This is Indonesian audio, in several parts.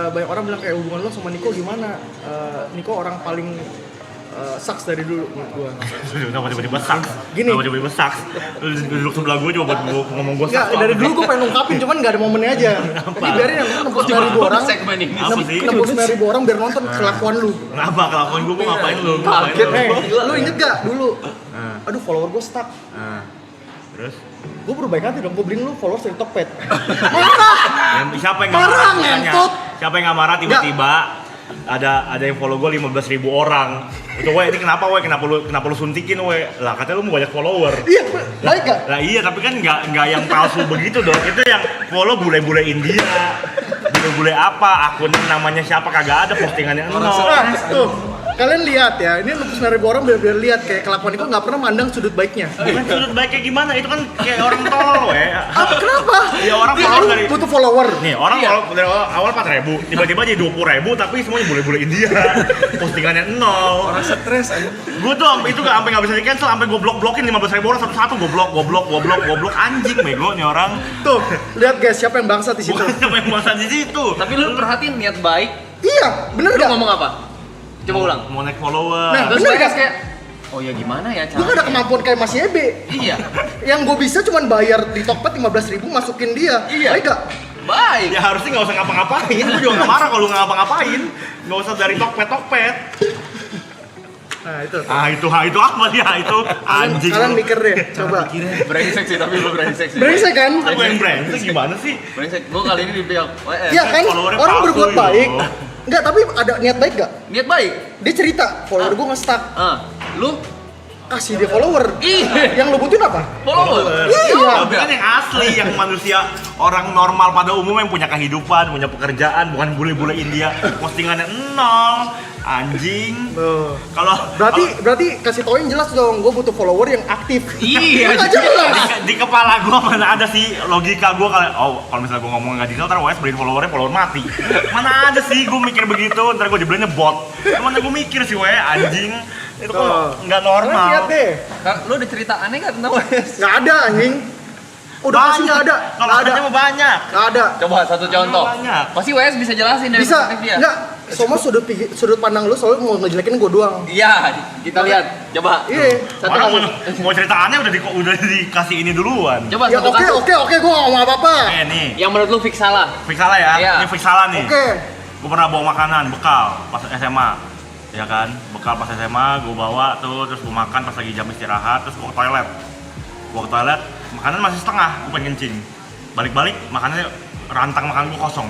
Banyak orang bilang kayak hubungan lo sama Niko gimana? Niko orang paling sucks dari dulu menurut gua. Kenapa tiba-tiba sucks? Gini. Kenapa tiba-tiba sucks? Lu duduk sebelah gue coba buat gua ngomong gue Enggak, sucks. dari dulu gua pengen ungkapin cuman enggak ada momennya aja. Jadi biarin yang nembus 9.000 orang. Apa sih? Nembus 9.000 orang biar nonton kelakuan lu. Kenapa kelakuan gue ngapain lu? Ngapain lu? Lu inget gak dulu? Aduh, follower gua stuck. Terus? Gue berbaik hati dong, gue beliin lu followers dari Tokped. Siapa yang nggak marah? Marah, Tanya. ngentot. Siapa yang nggak marah tiba-tiba ada yang follow gue 15.000 orang. Itu weh, ini kenapa weh? Kenapa lu suntikin weh? Lah katanya lu mau banyak follower. Iya, baik gak? Lah iya, tapi kan nggak yang palsu begitu dong. Itu yang follow bule-bule India. Bule-bule apa? Akun namanya siapa kagak ada, postingannya nol. Nah, tuh. Kalian lihat ya, ini 9.000 orang bener-bener lihat kayak kelakuan Niko nggak pernah mandang sudut baiknya. Bukan sudut baiknya gimana? Itu kan kayak orang tolol weh. Kenapa? Ya orang Dia follower lu dari butuh follower. Nih, orang dari awal 4.000, tiba-tiba jadi 20.000, tapi semuanya bule-bule India. Postingannya nol. Orang stres aja. Gue tuh itu sampai nggak bisa di cancel, sampai gue blok-blokin 15.000 orang satu-satu, goblok anjing bego nih orang. Tuh, lihat guys, siapa yang bangsat di situ. Bukan siapa yang bahasa di situ. Tapi lu perhatiin niat baik. Iya, bener Lu gak? ngomong apa? Coba ulang. Mau naik follower. Nah, Terus bener mereka gak? kayak, oh ya gimana ya Gue gak ada kemampuan kayak Mas Yebe. Iya. Yang gue bisa cuman bayar di Tokped 15.000 masukin dia. Iya. Baik gak? Baik. Ya harusnya nggak usah ngapa-ngapain. Gue juga nggak marah kalau lu nggak ngapa-ngapain. Nggak usah dari tokped. Nah, itu. Itu apa dia? Itu anjing. Kalian mikir deh, coba. Brengsek sih, tapi lu brengsek sih. Brengsek kan? Aku yang brengsek gimana sih? Brengsek. Gua kali ini di pihak WS. Iya kan? followernya Orang palsu berbuat itu. baik. Enggak, tapi ada niat baik gak? Niat baik. Dia cerita, follower gue nge-stuck. Lu Kasih dia follower. Iya. Yang lu butuhin apa? follower. Iya. Tapi kan yang asli, yang manusia orang normal pada umumnya yang punya kehidupan, punya pekerjaan, bukan bule-bule India. Postingannya nol, anjing. Tuh. Kalau Berarti kasih tauin jelas dong, gue butuh follower yang aktif. Iya. Nggak jelas. di kepala gua mana ada sih logika gua kalau misalnya gua ngomong nggak detail ntar WS beliin followernya follower mati. Mana ada sih gua mikir begitu, ntar gua dibelinya bot. Mana gua mikir sih anjing. Itu kok nggak normal. Kalian lihat deh. Lu ada cerita aneh nggak tentang WS? Nggak ada anjing. Udah pasti nggak ada. Kalau Nggak ada. katanya mah banyak. Nggak ada. Coba satu contoh. Banyak. Pasti WS bisa jelasin dari Bisa. perspektif dia. Nggak. Semua sudut pandang lu soalnya mau ngejelekin gue doang. Iya, kita lihat. Coba. Iya. Satu Orang kasus. mau cerita aneh udah dikasih ini duluan. Coba Ya satu kasus. oke, gue nggak ngomong apa-apa. Nih, Yang menurut lu fix salah. fix salah ya. Iya. Ini fix salah nih. Oke. Gue pernah bawa makanan bekal pas SMA, ya kan, bekal pas SMA gue bawa tuh, terus gue makan pas lagi jam istirahat, terus gue ke toilet, makanan masih setengah, gue pengen kencing, balik makanannya rantang makan gue kosong,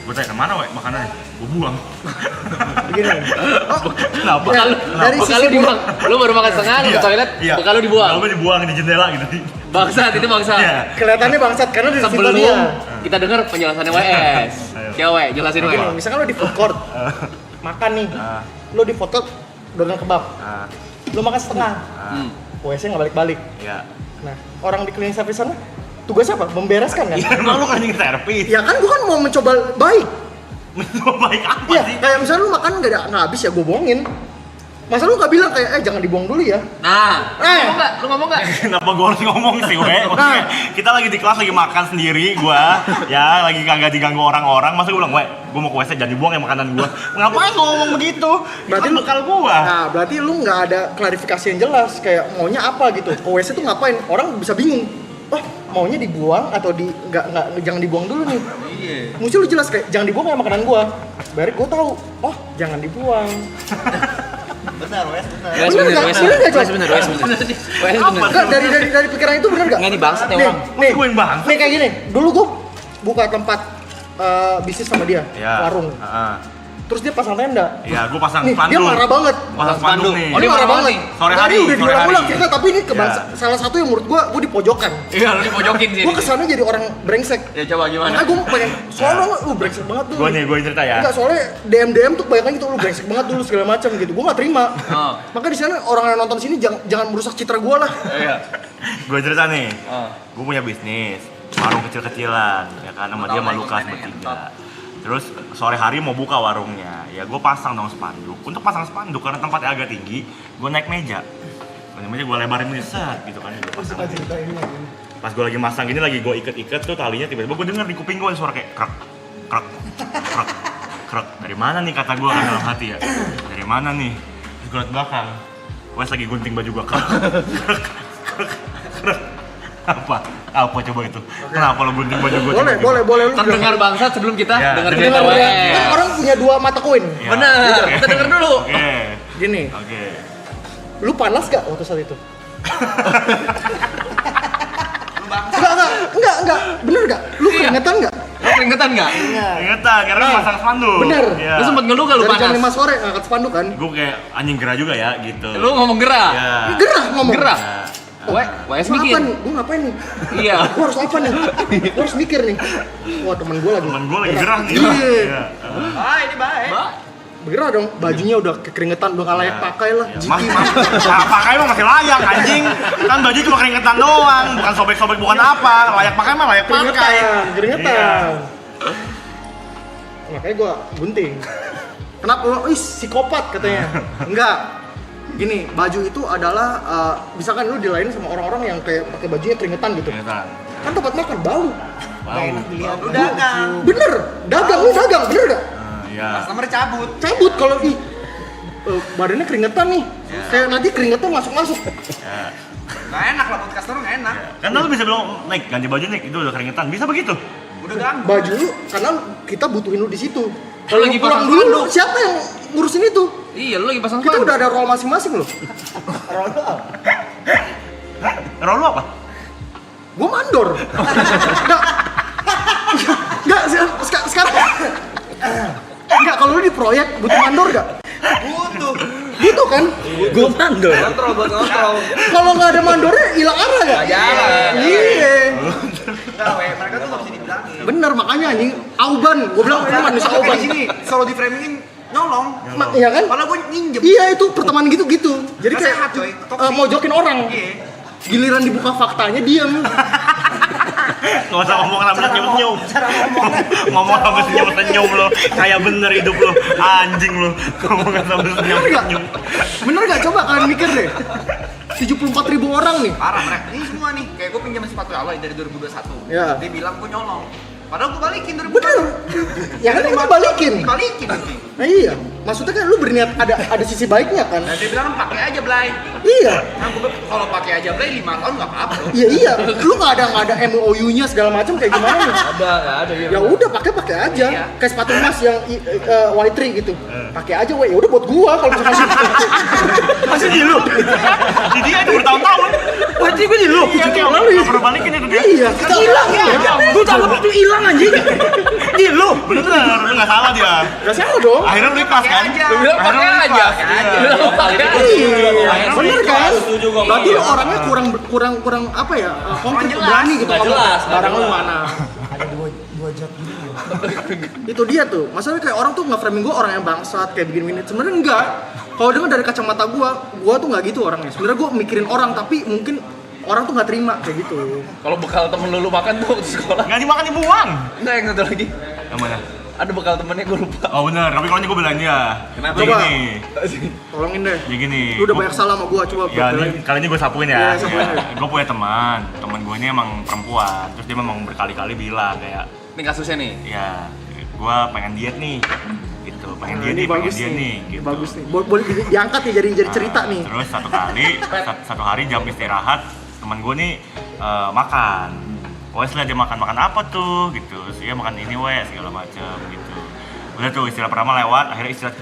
gue tanya kemana makanannya, gue buang. Begini. Kenapa? Bekal lu, Dari bekal sisi lu dibuang. Lu baru makan setengah, lu ke toilet, Iya. bekal lu dibuang. Bekal gue dibuang di jendela gitu. Bangsat, itu bangsat. Iya. Kelihatannya bangsat karena dari situ Sebelum dia. kita dengar penjelasannya WS. Ayo. Cewek, jelasin Begini, WS. misalkan lo di food court, makan nih, lo di food court dengan kebab, Ah, lo makan setengah, Hmm. WC nggak balik-balik. ya. Nah, orang di cleaning service sana tugasnya apa? Membereskan kan? Ya emang lu kan yang servis. Ya kan, gua kan mau mencoba baik. Mencoba baik apa Iya, sih? kayak misalnya lu makan nggak habis ya, gua bohongin. Masa lu nggak bilang kayak, jangan dibuang dulu ya? Nah, lu ngomong nggak? Kenapa gue harus ngomong sih, Maksudnya, kita lagi di kelas lagi makan sendiri, ya lagi kagak diganggu orang-orang, masa gue bilang, gue mau ke WC jangan dibuang ya makanan gue. Ngapain gue ngomong begitu? Berarti Itu kan lu- bekal gue. Nah, berarti lu nggak ada klarifikasi yang jelas, kayak maunya apa gitu. Ke WC tuh ngapain? Orang bisa bingung. Oh, maunya dibuang atau nggak jangan dibuang dulu nih. Iya. Mesti lu jelas kayak jangan dibuang ya makanan gua. Biar gua tahu. Oh, jangan dibuang. Benar, Wes, benar. WS Bener bener, nggak? WS Bener nggak, bener, Cok? WS bener. WS Apa? bener. Enggak, dari pikiran itu bener nggak? Nggak, ini bangsat ya Nih, orang. nih, Gue yang bang. nih kayak gini. Dulu gua buka tempat bisnis sama dia, Ya. warung. Terus dia pasang tenda. Ya, gue pasang Nih, dia spanduk. marah banget. Pasang spanduk nih. Oh, dia marah banget nih. Sore Nah, hari, ini udah sore diulang-ulang hari. cerita, tapi ini salah satu yang menurut gua di pojokan. Iya, lu dipojokin sih. Gua kesana jadi orang brengsek. Ya coba gimana? Makanya gue pengen, soalnya lu brengsek banget tuh. Gue yang cerita ya. Enggak, soalnya DM tuh kebanyakan gitu, lu brengsek banget dulu segala macam gitu. Gue gak terima. Oh. Maka di sana orang yang nonton sini jangan merusak citra gue lah. Iya. Gue cerita nih. Oh. Gue punya bisnis, warung kecil-kecilan, ya kan, sama dia sama Lukas bertiga. Terus sore hari mau buka warungnya, ya gue pasang dong spanduk. Untuk pasang spanduk karena tempatnya agak tinggi, gue naik meja. Meja gue lebarin ini set gitu kan, gue pasang. Pas gue lagi masang gini, lagi gue iket-iket tuh talinya, tiba-tiba gue denger di kuping gue suara kayak krek, krek, krek. krek, dari mana nih kata gue kan dalam hati ya, dari mana nih? Terus gue liat belakang, Wes lagi gunting baju gue, krek. Apa coba itu? Kenapa lo gunting baju gue? Boleh lu Terdengar bangsat sebelum kita Ya, dengar dengar cerita ya. WS. kan orang punya 2 mata koin. Ya. Bener, kita denger dulu. Oke, Gini, oke. lu panas gak waktu saat itu? Enggak, bener gak? Lu Iya. keringetan gak? Lo keringetan nggak? Ingetan, karena Nah, pasang spanduk. bener. Ya. Lu sempet ngeluh gak lu Dari jam 5 panas? sore ngangkat spanduk kan? Gue kayak anjing gerah juga ya, gitu. Lu ngomong gerah? Ya. Gerah ngomong. Gerah? Ya. WS Gua mikir? apa nih? Gua ngapain nih? Iya. Gua harus apa nih? Gua harus mikir nih. Wah, temen gua lagi. Temen gue lagi gerah nih. Iya. Iya. Ini baik. Bergerah dong, bajunya udah kekeringetan, udah nggak layak pakai lah. Ya, nah, pakai mah masih layak anjing. Kan baju cuma keringetan doang, bukan sobek-sobek bukan apa. Layak pakai mah layak pakai. Keringetan. Iya. Makanya gua gunting. Kenapa lo? Ih, psikopat katanya. Enggak. Gini, baju itu adalah misalkan lu dilainin sama orang-orang yang kayak pakai bajunya keringetan gitu. Keringetan. Kan tempat makan bau. Bau. Dilihat lu dagang. Bener, lu dagang, bener gak? Iya. Customer cabut. Cabut kalau badannya keringetan nih. Kayak nanti keringetan masuk-masuk. Ya. Gak enak lah buat customer, gak enak. Kan lu bisa bilang, naik ganti baju nih, itu udah keringetan. Bisa begitu? Udah ganggu. Baju lu karena kita butuhin lu di situ. Kalau lagi lu pulang pasang dulu, spanduk. siapa yang ngurusin itu? Iya, lu lagi pasang Kita spanduk. udah ada role masing-masing loh. Role lu apa? Gua mandor. Enggak, sekarang. Enggak, kalau lu di proyek butuh mandor gak? Butuh. Butuh kan? Gua mandor. Kontrol buat kontrol. Kalau nggak ada mandornya hilang arah gak? Nggak jalan. Iya. Enggak, mereka tuh gak bisa dibilangin. Bener, makanya anjing Auban. Gua bilang ini manusia Auban. Di sini selalu di framingin nyolong. Iya kan? Padahal gue minjem. Iya, itu pertemanan gitu-gitu. Jadi Nggak kayak sehat, coy. Toxic. mojokin orang. Iya. Giliran dibuka faktanya diam. Gak usah ngomong sambil senyum-senyum. Ngomong sambil senyum-senyum lo. Kayak bener hidup lo. Anjing lo. Ngomong sambil Bener gak? senyum-senyum. Bener gak? Coba kalian mikir deh. 74.000 orang nih. Parah mereka. Ini semua nih, kayak gue pinjam sepatu Aloy dari 2021. Iya. Dia bilang gue nyolong. Padahal gue balikin 2021. Bener. Ya kan kita balikin. Dibalikin nanti. Nah iya. Maksudnya kan lu berniat ada sisi baiknya kan? Nah dia bilang pakai aja Blay. Iya. Nah gue kalau pakai aja Blay 5 tahun nggak apa-apa. Iya iya. Lu nggak ada MOU-nya segala macam kayak gimana nih? Ada. Ya udah pakai aja. Iya. Kayak sepatu emas yang Y3 gitu. Pakai aja ya udah buat gua kalau misalkan Masih di lu. Di dia itu bertahun-tahun. Y3 gua di lu. Iya, Tahun lalu ya. Gak pernah balikin itu dia. Iya, hilang ya. Gua tangkap itu hilang anjing. Di lu. Bener, lu gak salah dia. Gak salah dong. Akhirnya lu ikhlas kan? aja. Lu bilang pakai Akhirnya aja. Iya. Lu bilang pakai aja. Iya, bener kan? Setuju gua. Berarti lu orangnya kurang apa ya? Konkret jelas. berani gitu Nggak ngomong. jelas, nggak Barang lu jelas. mana? Ada dua jat gitu. Itu dia tuh. Masalahnya kayak orang tuh nge-framing gua orang yang bangsat kayak begini-begini. Sebenarnya enggak. Kalau dengan dari kacamata gua tuh nggak gitu orangnya. Sebenarnya gua mikirin orang tapi mungkin orang tuh nggak terima kayak gitu. Kalau bekal temen lu makan tuh di sekolah. Gak dimakan dibuang. Nah, yang satu lagi. Yang mana? Ada bekal temennya gue lupa. Oh bener, tapi kalau ini gue belanja. Kenapa? Jadi Coba. gini, Tolongin deh. ya gini. Lu udah banyak salah sama gua, coba Ya, belain. kali ini gue sapuin ya. Iya, sapuin aja. Gue punya teman gue ini emang perempuan. Terus dia memang berkali-kali bilang kayak, Ini kasusnya nih. ya, gue pengen diet nih. Gitu, pengen Nah, diet ini nih, pengen bagus diet nih. nih. Gitu. Bagus nih. Boleh diangkat ya jadi cerita Nah, nih. Terus satu hari jam istirahat, teman gue nih makan. Wes lah dia makan apa tuh gitu. Terus dia makan ini wes segala macam gitu. Udah tuh istirahat pertama lewat, akhirnya istirahat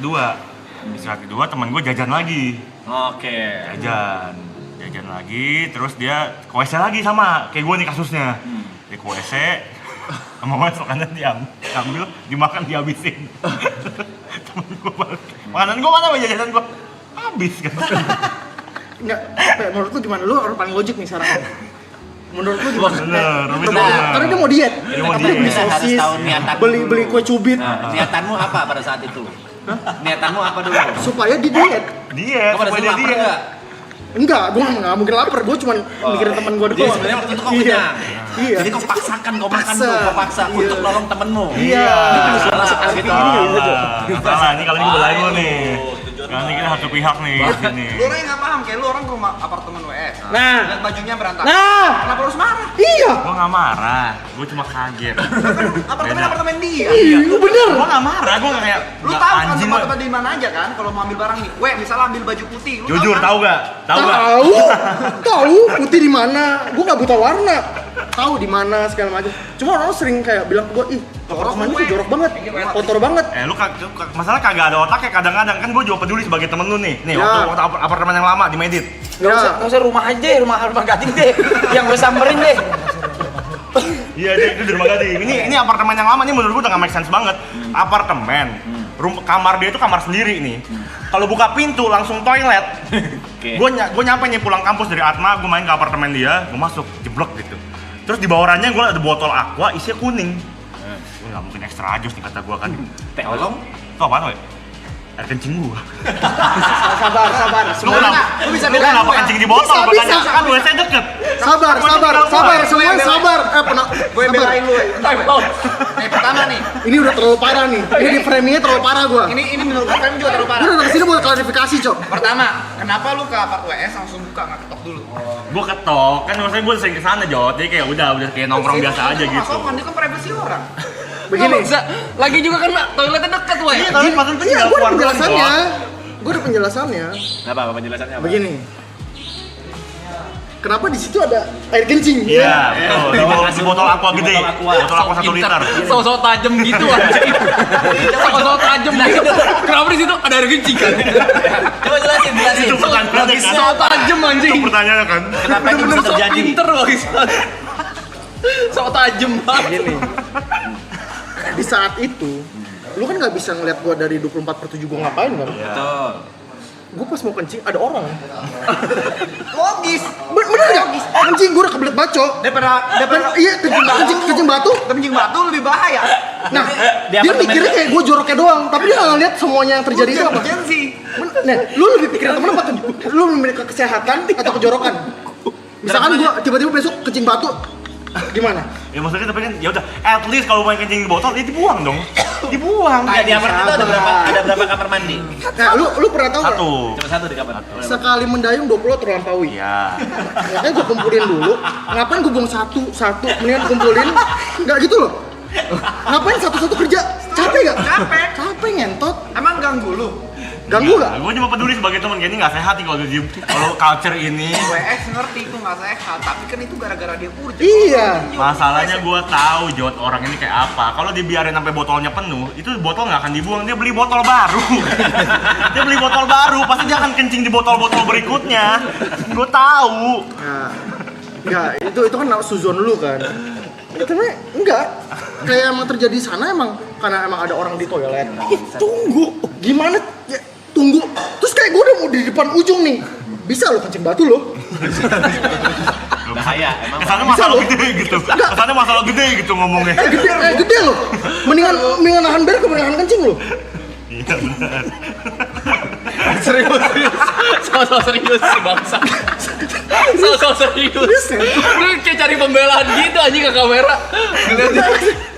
kedua teman gue jajan lagi. Oke. Jajan lagi, terus dia ke WC lagi sama kayak gue nih kasusnya. Dia ke WC, sama wes makanan diambil, dimakan dihabisin. Temen gue balik, makanan gue mana jajanan gue? Habis kan. Enggak, menurut lu gimana? Lu orang paling logik nih sekarang. Menurut lu gimana? Bener, Romi tuh Nah, bener. karena dia mau diet. Dia mau Apa dia diet. beli Kita harus sosis, tahu niatan beli dulu. kue cubit Niatanmu apa pada saat itu? Niatanmu apa dulu? supaya dia diet. Diet, Kau pada supaya saat dia lapar diet. enggak? Enggak, gua nggak mungkin lapar. Gua cuma mikirin teman gua Jadi doang. sebenarnya waktu itu kau Iya. kenyang. Iya. Jadi kau paksakan kau makan Paksa. tuh, kau paksa Iya. untuk nolong temenmu. Iya. Salah Masuk gitu. ini aja. Salah, ini kali ini gue belain lu nih. Kali ini kita satu pihak nih di sini. Lu orangnya nggak paham, kayak lu orang ke rumah apartemen WS. Nah. Lihat bajunya berantakan. Nah. Kenapa lu harus marah? Iya. Gue gak marah, gue cuma kaget. Apartemen dia. Iya, bener. Gue gak marah, gue gak kayak kan anjing, tempat-tempat di mana aja kan kalau mau ambil barang nih. Weh, misalnya ambil baju putih. Lu Jujur, kan? tahu gak? Tahu gak? Tahu putih di mana. Gue nggak buta warna. Tahu di mana segala macam. Cuma orang sering kayak bilang ke gue, ih, apartemen itu jorok banget, kotor banget. Lu masalah kagak ada otak ya kadang-kadang kan gue juga peduli sebagai temen lu nih. Nih, Ya. waktu apartemen yang lama di Medit. Nggak usah rumah aja, rumah gading deh. Yang gue samperin deh. Iya, itu di rumah gading. Ini apartemen yang lama nih menurut gue udah gak make sense banget. Apartemen, kamar dia itu kamar sendiri nih. Kalau buka pintu langsung toilet. Oke. Gue nyampe nih pulang kampus dari Atma, gue main ke apartemen dia, gue masuk jeblok gitu. Terus di bawahnya gue ada botol aqua isinya kuning. Nggak mungkin extra jus nih kata gue kan. Tolong. Itu apaan, we? Air kencing gua. Sabar. Lu Semuanya. kenapa? Lu bisa Lu belain kenapa gua ya? kencing di botol? Bisa, Makanya bisa. kan WC deket. Sabar. Semuanya sabar. Gue belain lu. Nih pertama nih. Ini udah terlalu parah nih. Ini di framingnya terlalu parah gue. Ini menurut gue frame juga terlalu Gue parah. datang sini buat klarifikasi, Cok. Pertama, kenapa lu ke apart WS langsung buka nggak ketok dulu? Gua ketok, kan maksudnya gua sering kesana Jot, jadi kayak udah kayak nongkrong biasa aja gitu. Sopan, itu kan privasi orang. Begini. Lagi juga kan toiletnya deket, weh. Iya, tapi pas itu Iya, tinggal gue keluar ada doang, penjelasannya. Jot. Gue ada penjelasannya. Apa penjelasannya apa? Begini. Kenapa di situ ada air kencing? Iya, betul. Di botol aqua gede. Botol aqua. Botol aqua 1 liter. Sosok tajem gitu anjing. Sosok tajem gitu. Kenapa di situ ada air kencing kan? Coba jelasin. Itu pertanyaannya kan. Sosok tajem anjing. Itu pertanyaannya kan. Kenapa ini bisa terjadi? Pinter bagus. Sok tajem banget. Gini. Di saat itu, lu kan nggak bisa ngeliat gue dari 24/7 gue ngapain kan? Betul. Gue pas mau kencing ada orang. Logis. Bener nggak? Kencing gue udah kebelet bacok. Daripada Iya, kencing batu. kencing batu lebih bahaya. Nah, dia mikirnya kayak gue joroknya doang, tapi dia nggak ngeliat semuanya yang terjadi itu apa. Urgensi. Nah, lu lebih pikirin temen apa? Lu lebih ke kesehatan atau kejorokan? Misalkan gue tiba-tiba besok kencing batu, gimana? Ya maksudnya tapi kan ya udah at least kalau main kencing di botol ya dibuang dong. Dibuang. Nah, di apart itu ada berapa kamar mandi? Nah, lu pernah tahu nggak? Satu. Cuma satu di kamar. Sekali mendayung 20 terlampaui. Iya. Makanya gue kumpulin dulu. Ngapain gue buang satu, mendingan kumpulin. Nggak gitu loh. Ngapain satu-satu kerja? Capek nggak? Capek ngentot. Emang ganggu lu? Ganggu nggak? Gue cuma peduli sebagai teman kayak ini nggak sehat nih kalau culture ini. WS ngerti itu nggak sehat, tapi kan itu gara-gara dia urgent. Iya. Masalahnya gue tahu Jot orang ini kayak apa. Kalau dibiarin sampai botolnya penuh, itu botol nggak akan dibuang. Dia beli botol baru. Dia beli botol baru. Pasti dia akan kencing di botol-botol berikutnya. Gue tahu. Nah, enggak, itu kan suzon lu kan. Ya, tapi enggak. Kayak emang terjadi di sana emang karena emang ada orang di toilet. Tunggu. Gimana? Ya, tunggu. Terus kayak gue udah mau di depan ujung nih. Bisa lo kencing batu lo. Bahaya emang. Kesannya Bisa masalah loh. gede gitu. Kesannya masalah gede gitu ngomongnya. Gede lo. Mendingan nahan berak ke nahan kencing lo. Iya benar. Serius. Sosok serius si bangsa. Sosok serius. Lu kayak cari pembelaan gitu anjing ke kamera.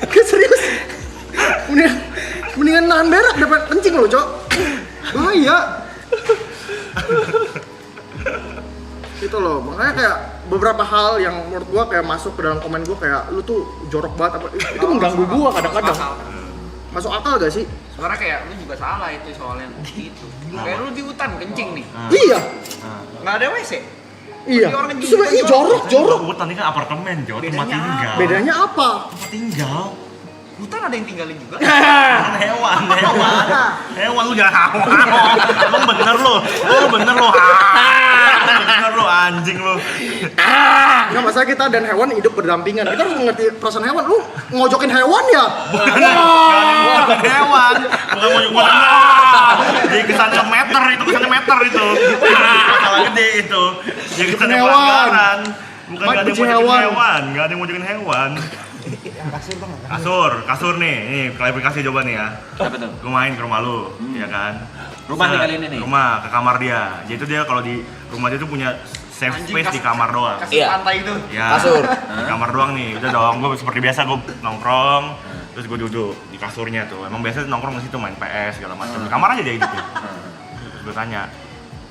Kayak serius. Mendingan nahan berak daripada kencing lo, Cok. Bahaya. Itu loh, makanya kayak beberapa hal yang menurut gua kayak masuk ke dalam komen gua kayak lu tuh jorok banget apa itu mengganggu gua kadang-kadang. Masuk akal gak sih? Sebenarnya kayak lu juga salah itu soalnya gitu. Kayak lu di hutan kencing nih, Iya. nggak ada WC. Iya. Orang kencing Terus juga jorok. Hutan ini kan apartemen Jot, tempat Bedanya tinggal. Bedanya apa? Tempat tinggal. Hutan ada yang tinggalin juga. Kan hewan. Hewan lu jangan hawa. Emang bener lu. Bener lu. Bener lu anjing lu. Nggak masalah kita dan hewan hidup berdampingan. Kita harus mengerti perasaan hewan. Lu ngojokin hewan ya? Bukan hewan. Bukan mau jadi kesannya meter itu, kesannya meter itu. Masalah gede itu. Jadi kesannya Hewan. pelanggaran. Bukan Mat, gak ada yang benci mau hewan. hewan. Gak ada yang mau jokin hewan. Kasur nih klarifikasi coba nih ya. Apa tuh? Gue main ke rumah lu, ya kan? Rumah nih kali ini nih? Rumah, ke kamar dia. Jadi itu dia kalau di rumah dia tuh punya safe space di kamar doang. Kasur Iya. pantai itu. Ya, Kasur. di kamar doang nih. Udah dong, gue seperti biasa gue nongkrong, terus gue duduk di kasurnya tuh. Emang biasa nongkrong di situ main PS segala macam. Di kamar aja dia hidupnya. Terus gue tanya,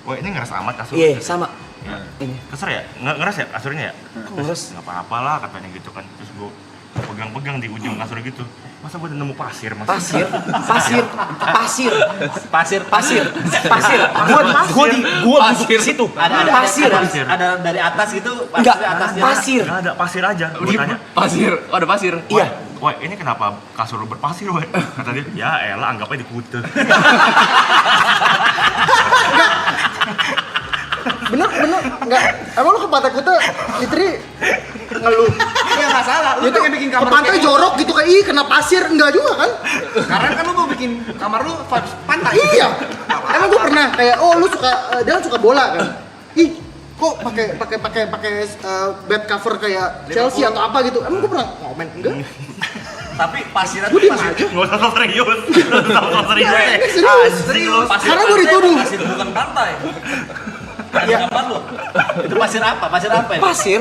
"Woi, ini ngerasa amat kasur?" Iya, sama. Ya. Ini. Kesel ya? Ngeres ya kasurnya ya? Terus Nggak apa-apa lah katanya gitu kan. Terus gue pegang-pegang di ujung kasur gitu. Masa gue udah nemu pasir mas? Pasir. Gua duduk di situ. Ada Pasir. Ada dari atas gitu, Enggak, atasnya. pasir. Nggak ada pasir aja. Gue tanya, Pasir. Oh, ada pasir. Iya. woi ini kenapa kasur lu berpasir woi? Kata dia, ya elah anggap aja di kute. Bener enggak. Emang lu ke Pantai Kuta Fitri ngeluh. Ya nggak salah, lu Itu pengen bikin ke kamar pantai kayak jorok gitu kayak kena pasir enggak juga kan? Karena kan lu mau bikin kamar lu vibes pantai. Iya. Emang gue pernah kayak lu suka dia kan suka bola kan. Ih, kok pakai bed cover kayak Chelsea atau apa gitu. Emang gue pernah komen enggak? Tapi pasirnya Gue tuh diem pasir. aja. Nggak usah sok serius. Nggak usah sok serius. Serius. Serius. Karena gue dituduh. Pasir bukan pantai. Iya. Kapan lu? Itu pasir apa? Pasir apa ya? Pasir.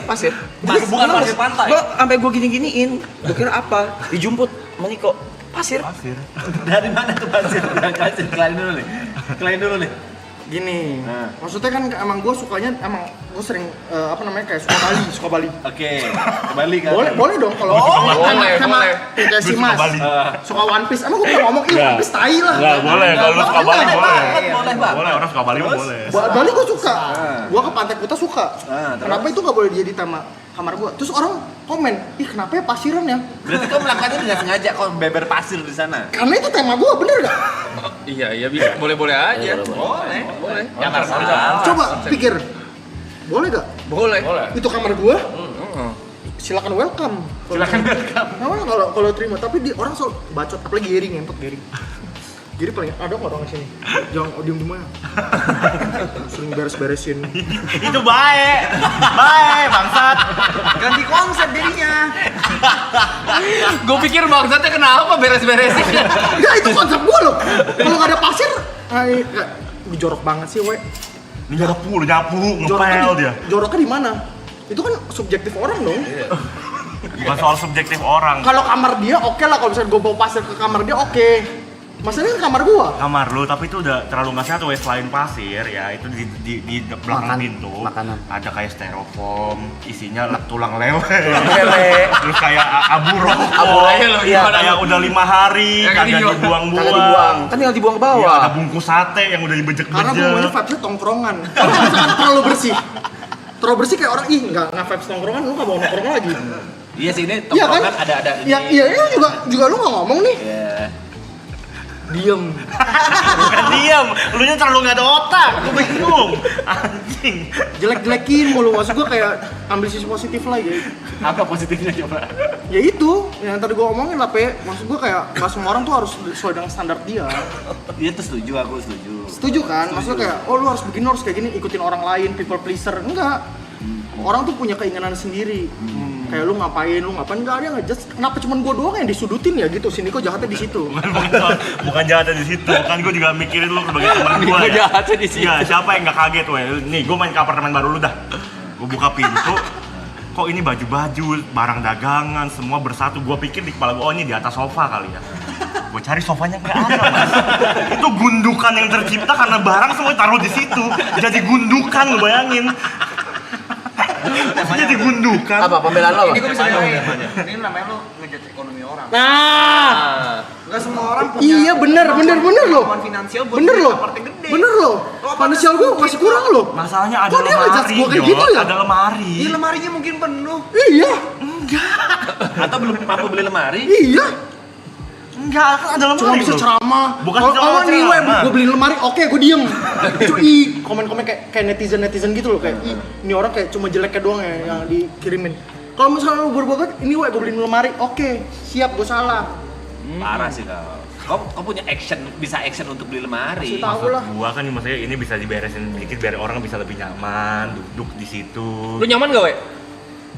Bukan pasir pantai. Gua sampai gua gini-giniin. Gua kira apa? Dijumput sama Niko. Pasir. Dari mana tuh pasir? Kelain dulu nih. Gini, maksudnya kan emang gue sukanya emang gue sering kayak suka Bali. Oke. Kembali kan. Boleh dong kalau boleh. kayak si Suka Mas Bali. suka One Piece. Emang gue pernah ngomong One Piece tai lah. Nggak boleh, kalau lu suka Bali boleh. Boleh, Bang. Boleh, orang suka Bali mah boleh. Bali gue suka. Gue ke Pantai Kuta suka. Kenapa itu nggak boleh jadi tema kamar gue? Terus orang komen, ih kenapa ya pasiran ya? Berarti kau melakukannya dengan sengaja kau beber pasir di sana. Karena itu tema gue, bener gak? Iya bisa. Boleh aja. Boleh. Ya nggak salah. Coba pikir, boleh gak? Boleh. Itu kamar gue, silakan welcome. Nah, kalau terima, tapi orang selalu bacot, apalagi Gering, ngentot Gering. Jadi paling ada nggak orang sini? Jangan diem ya. Sering beres-beresin. Itu baik bangsat. Ganti konsep jadinya. Gue pikir maksudnya kenapa beres-beresin. Enggak, itu konsep gua loh. Kalau nggak ada pasir, jorok banget sih, we. Ini nyapu, ngepel dia. Joroknya di mana? Itu kan subjektif orang dong. Bukan soal subjektif orang. Kalau kamar dia oke lah, kalau misalnya gua bawa pasir ke kamar dia oke. Masalahnya ke kamar gua. Kamar lu, tapi itu udah terlalu nggak sehat weh. Selain pasir ya, itu di belakang pintu ada kayak styrofoam, isinya tulang lele. Terus kayak abu rokok. Iya, Kayak udah 5 hari, Ya, kagak dibuang-buang. Kan tinggal dibuang ke Iya, bawah. ada bungkus sate yang udah Karena gua maunya dibejek-bejek. vibes-nya tongkrongan. Kalau misalkan terlalu bersih kayak orang nggak vibes tongkrongan, lu nggak mau nongkrong lagi. Iya sih ini Iya kan? tongkrongan ada ini. Iya juga lu nggak ngomong nih. Iya. Diem. Bukan diam, lu nya terlalu nggak ada otak. Gue bingung. Anjing. Jelek-jelekin mulu, maksud gua kayak ambil sisi positif lah ya. Apa positifnya coba? Ya itu, yang tadi gua omongin lah, Pe. Maksud gua kayak gak semua orang tuh harus sesuai dengan standar dia. Iya tuh setuju, aku setuju. Setuju kan? Maksudnya kayak, oh lu harus begini, harus kayak gini, ikutin orang lain, people pleaser. Enggak. Orang tuh punya keinginan sendiri. Kayak lu ngapain, enggak ada yang ngejudge. Kenapa cuman gua doang yang disudutin ya gitu? Sini kok jahatnya di situ. Bukan jahatnya di situ, kan gue juga mikirin lu sebagai teman gue ya. jahatnya di situ. Iya, siapa yang nggak kaget weh? Nih, gue main ke apartemen baru lu dah. Gue buka pintu, kok ini baju-baju, barang dagangan, semua bersatu. Gue pikir di kepala gue, oh ini di atas sofa kali ya. Gue cari sofanya nggak ada, Mas. Itu gundukan yang tercipta karena barang semua taruh di situ. Jadi gundukan, lu bayangin. Jadi gundukan. Apa pembelaan lo? Ini gue bisa bilang, ini namanya lu ngejudge ekonomi orang. Nah, Enggak semua orang punya. iya bener loh. kemampuan finansial buat Bener beli loh. apartemen gede. Bener loh. Finansial gua masih kurang loh. Masalahnya ada Kok dia ngejudge lemari, gua kayak Jo. gitu ya? Ada lemari. Iya, lemarinya mungkin penuh. Iya, Atau belum mampu beli lemari? iya. Enggak, kan ada lemari. Cuma bisa loh. ceramah. Bukan Kalau ceramah. nih web, gue beli lemari, oke gue diem. Cuy, komen-komen kayak netizen gitu loh, kayak "Ih, ini orang kayak cuma jeleknya doang ya yang dikirimin. Kalau misalnya lu berbohong, ini web gue beli lemari, oke, siap gue salah. Parah sih kau punya bisa action untuk beli lemari. Kasih tahu lah. Gua kan maksudnya ini bisa diberesin dikit biar orang bisa lebih nyaman duduk di situ. Lu nyaman gak, we?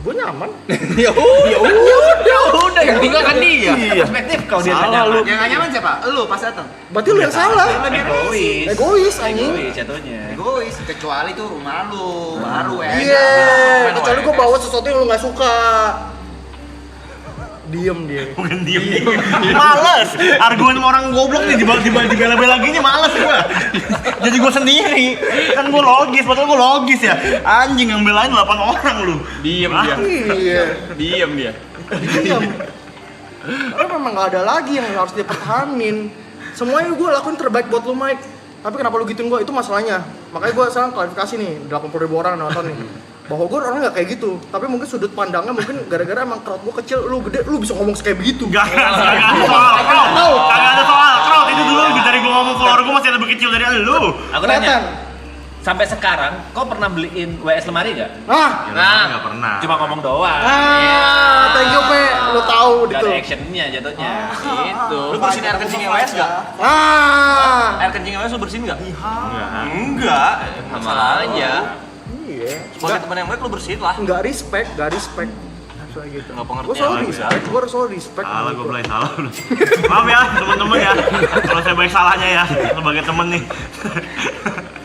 Gue nyaman. Ya udah, yang tinggal kan dia. Perspektif kau dia Salah nyaman. lu. Yang gak nyaman siapa? Lu pas datang. Berarti lu yang salah. Egois anjing. Egois jatuhnya. Egois, kecuali tuh rumah lu, baru ya. Iya, kecuali gue bawa sesuatu yang lu gak suka. Diem dia. Bukan diem. Males. Argumen sama orang goblok nih dibela-bela gini males gua. Jadi gua sendiri. Kan gua logis, padahal gua logis ya. Anjing yang belain 8 orang lu. Diem dia. Iya. Diem dia. Diem. Karena memang nggak ada lagi yang harus dipertahanin. Semuanya gue lakuin terbaik buat lu Mike. Tapi kenapa lu gituin gue? Itu masalahnya. Makanya gue sekarang klarifikasi nih, 80.000 orang nonton nih. Bahwa gue orangnya nggak kayak gitu. Tapi mungkin sudut pandangnya mungkin gara-gara emang crowd gue kecil, lu gede, lu bisa ngomong kayak begitu. Kagak ada soal crowd itu dulu dari gua ngomong keluar gua masih lebih kecil dari lu. Aku nanya, sampai sekarang kau pernah beliin WS lemari gak? Ah, Enggak pernah. Cuma ngomong doang. thank you Pe, lu tahu Gak gitu. ada actionnya jatuhnya. Gitu. Lu bersihin air kencing WS gak? Ah, Air kencing WS lu bersihin gak? Enggak. Enggak. Sama aja. iya. Sebagai teman yang baik lu bersihin lah. Nggak respect. Soalnya gitu. Nggak Gue pengertian selalu lagi respect, gue selalu respect. Salah gua mulai salah. Maaf ya teman-teman ya. Kalau saya baik salahnya ya sebagai temen nih.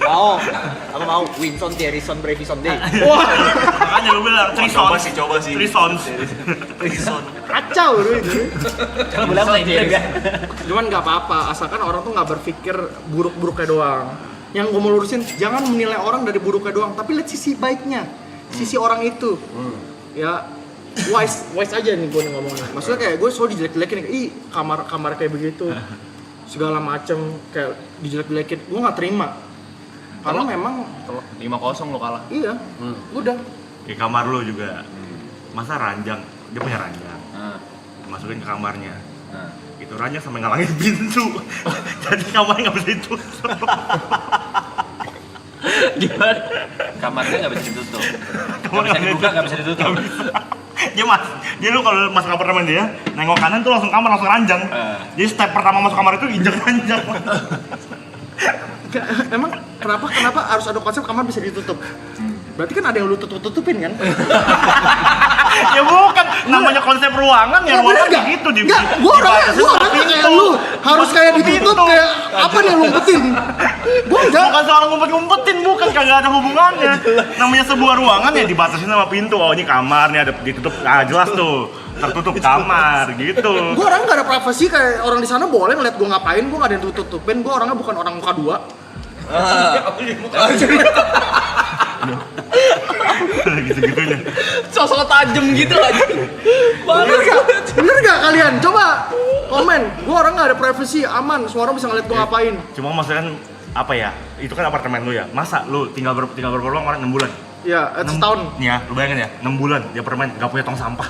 Aku mau Winston, Thierryson, Brevison Day. Wah, Makanya gua bilang Coba sih. Trisons. kacau lu itu. Kalau bilang Hendrik ya. Cuman nggak apa-apa, asalkan orang tuh nggak berpikir buruk-buruknya doang. Yang gue mau lurusin, jangan menilai orang dari buruknya doang, tapi lihat sisi baiknya, sisi orang itu. Ya, wise aja nih gue ngomongnya. Maksudnya kayak gue selalu dijelek-jelekin, ih kamar kayak begitu, segala macem kayak dijelek-jelekin, gue nggak terima. Karena memang 5-0 lo kalah. iya, udah. Di kamar lu juga. Masa ranjang, dia punya ranjang. Nah, Masukin ke kamarnya. nah. Itu ranjang sampai ngalangin pintu. Jadi kamarnya nggak bisa ditutup. Gimana? Kamarnya nggak bisa ditutup. Nggak bisa dibuka, nggak bisa ditutup. Dia lu kalau masuk apartemen dia, nengok kanan tuh langsung kamar, langsung ranjang. Jadi step pertama masuk kamar itu injak ranjang. Emang kenapa harus ada konsep kamar bisa ditutup? Berarti kan ada yang lu tutupin kan? Ya bukan, namanya konsep ruangan ya, ruangan kayak gitu di Gua orangnya kayak lu harus kayak ditutup kayak apa nih yang ngumpetin? Gua enggak. Bukan soal ngumpet-ngumpetin, bukan, kagak ada hubungannya. Namanya sebuah ruangan ya dibatasi sama pintu. Oh ini kamar nih ada ditutup, jelas tuh tertutup kamar gitu. Gua orang nggak ada privasi kayak orang di sana boleh ngeliat gua ngapain, gua nggak ada yang tutupin. Gua orangnya bukan orang muka dua. Gitu-gitunya. Sosok tajam gitu aja. Bener gak kalian? Coba komen. Gua orang nggak ada privasi, aman. Semua orang bisa ngeliat gua ngapain. Cuma maksudnya kan apa ya? Itu kan apartemen lu ya. Masa lu tinggal berapa orang 6 bulan? Ya, setahun. Nih ya, lu bayangin ya, 6 bulan di apartemen gak punya tong sampah.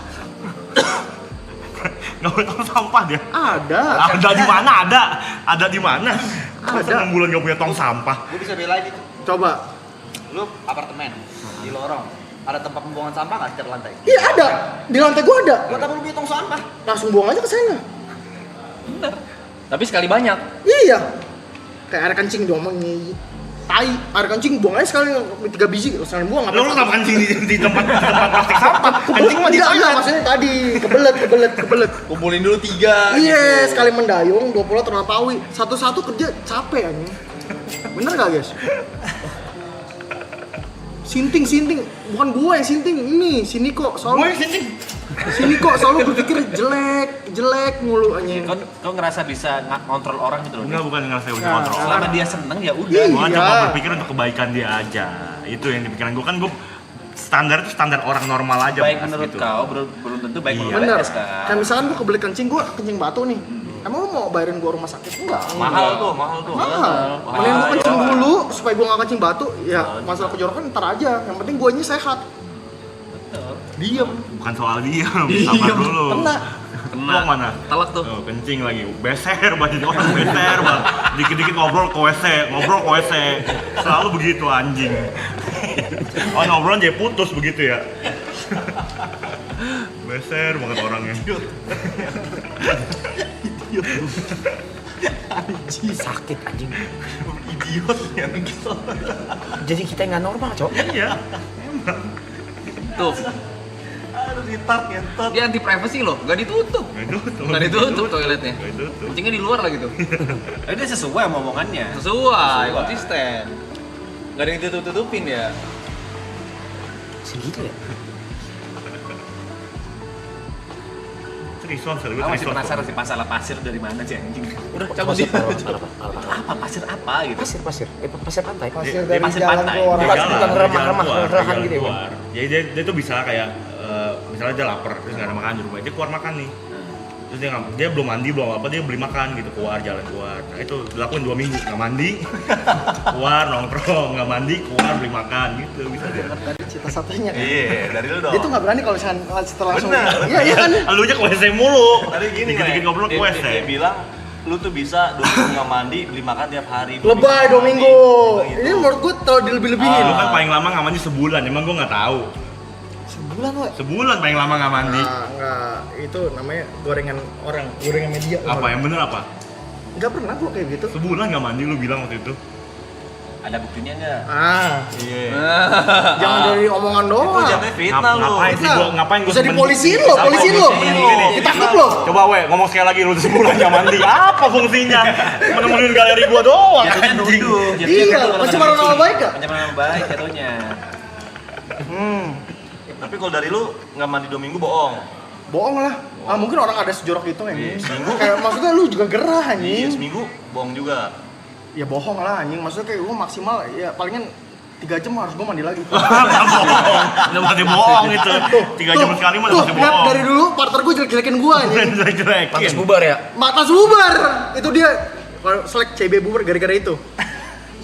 Gak punya tong sampah dia. Ada. Ada di mana? Ada di mana? Ada. 6 bulan gak punya tong sampah. Gue bisa belain itu. Coba. Lu apartemen di lorong. Ada tempat pembuangan sampah nggak setiap lantai? Iya ada. Di lantai gua ada. Buat apa lu punya tong sampah? Langsung buang aja ke sana. Tapi sekali banyak. Iya. Kayak air kencing diomongin. Tai, air kencing buang aja sekali 3 biji, sekalian buang Lu kenapa kencing di tempat plastik sampah? Kencing mah di Enggak, toilet. maksudnya tadi kebelet. Kumpulin dulu 3. Iya, sekali mendayung 20 terlampaui. Satu-satu kerja capek anjing. Bener gak, guys? Sinting, bukan gua yang sinting, ini si Niko Gue selalu kencing. si Niko selalu berpikir jelek mulu anjing. Kau ngerasa bisa ngontrol orang gitu loh. Enggak, bukan ngerasa bisa Nah, kontrol. Selama dia seneng ya udah. Iya. Gua kan cuma berpikir untuk kebaikan dia aja. Itu yang dipikiran gua, kan gua standar itu standar orang normal aja. Baik Mas, menurut gitu. kau, belum tentu baik Iya. menurut Bener. WS kan. Kayak misalkan gua kebelet kencing, gua kencing batu nih. Emang lu mau bayarin gua rumah sakit? Enggak. Mahal tuh. Mahal. Mending gua kencing dulu supaya gua nggak kencing batu. Ya masalah kejorokan ntar aja. Yang penting guanya sehat. Diem. Bukan soal dia, sabar dulu. Kena. Kena mana? Telak tuh. Oh, kencing lagi. Beser banget orang beser banget. Dikit-dikit ngobrol ke WC. Selalu begitu anjing. Oh, ngobrol jadi putus begitu ya. Beser banget orangnya. Sakit anjing. Idiot ya gitu. Jadi kita nggak normal, Cok. Iya. Tuh. Aduh, ngetat. Dia anti privacy loh, nggak ditutup. Nggak ditutup toiletnya. Nggak ditutup. Kencingnya di luar lagi tuh. Tapi dia sesuai sama omongannya. Sesuai, konsisten. Gak ada yang tutup-tutupin ya. Segitu ya. Trison, serius Aku masih Trison. penasaran sih masalah pasir dari mana sih anjing. Udah cabut dia. Apa pasir apa gitu? Pasir. Pasir pantai. Pasir Dia dari pasir jalan pantai. keluar. Dia Bukan jalan remah-remah, keluar, remah-remahan dia gitu ya, keluar. Jadi dia tuh bisa kayak misalnya dia lapar terus nggak ada makan di rumah, dia keluar makan nih. Terus dia belum mandi, belum apa, dia beli makan gitu, jalan keluar. Nah itu dilakuin 2 minggu, nggak mandi, keluar nongkrong, nggak mandi, keluar beli makan gitu. Bisa dia. Dari cita satunya kan. Iya, dari lu dong. Dia tuh nggak berani kalau misalkan setelah langsung. Benar. Iya kan. Lu aja ke WC mulu. Tadi gini, dikit-dikit ngobrol ke dia, WC. dia bilang lu tuh bisa 2 minggu nggak mandi, beli makan tiap hari. Lebay 2 minggu. Gitu. Ini menurut gue terlalu dilebih-lebihin. Lu kan paling lama nggak mandi sebulan, emang gua nggak tahu. Sebulan we. Sebulan paling lama nggak mandi. Nggak, itu namanya gorengan orang, gorengan media. Apa yang bener apa? Nggak pernah gua kayak gitu. Sebulan nggak mandi lu bilang waktu itu. Ada buktinya nggak? Iya. Jangan dari omongan Itu doang. jatuhnya fitnah lu. Ngapain sih gua ngapain gua Bisa dipolisiin lo, polisiin lo. Ditangkap lo. Coba we ngomong sekali lagi lu sebulan nggak mandi. Apa fungsinya? Menemuin galeri gua doang Jatuhnya anjing. nuduh. Iya, pencemaran nama baik gak? Pencemaran nama baik jatuhnya. Tapi kalau dari lu nggak mandi 2 minggu bohong. Bohong lah. Ah, mungkin orang ada sejorok itu Iya, anjing. seminggu. Kayak maksudnya lu juga gerah Iya, anjing. seminggu bohong juga. Ya bohong lah anjing. Maksudnya kayak gua maksimal ya palingan 3 jam harus gua mandi lagi. Bohong. Udah masih bohong itu. 3 jam sekali mah Tuh, masih lihat bohong. dari dulu partner gua jelek-jelekin gua anjing. Jelek-jelekin. Pantas bubar ya. Mata bubar. Itu dia kalau selek CB bubar gara-gara itu.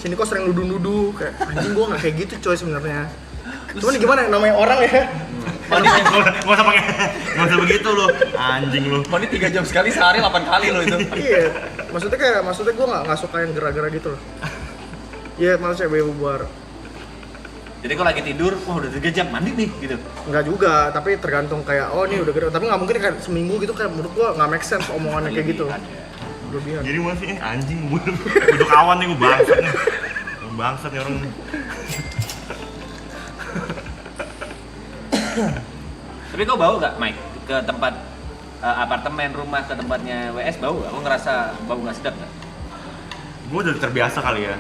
Sini kok sering nuduh-nuduh kayak anjing gua nggak kayak gitu coy sebenarnya. Cuman gimana namanya orang ya? Mandi nggak usah begitu lu, anjing lu. Mandi 3 jam sekali sehari 8 kali lo itu. Iya. Maksudnya gua nggak suka yang gerah-gerah gitu loh. Iya, malah CB bubar. Jadi kalau lagi tidur, wah udah 3 jam mandi nih gitu. Enggak juga, tapi tergantung kayak oh ini udah gerah. Tapi nggak mungkin kayak seminggu gitu kayak menurut gua nggak make sense omongannya kayak gitu. Berlebihan. Jadi masih anjing udah kawan nih gua bangsat nih. Bangsat nih orang. Tapi kau bau gak Mike ke tempat apartemen, rumah, ke tempatnya WS bau gak? Kau ngerasa bau gak sedap gak? Gue udah terbiasa kali ya.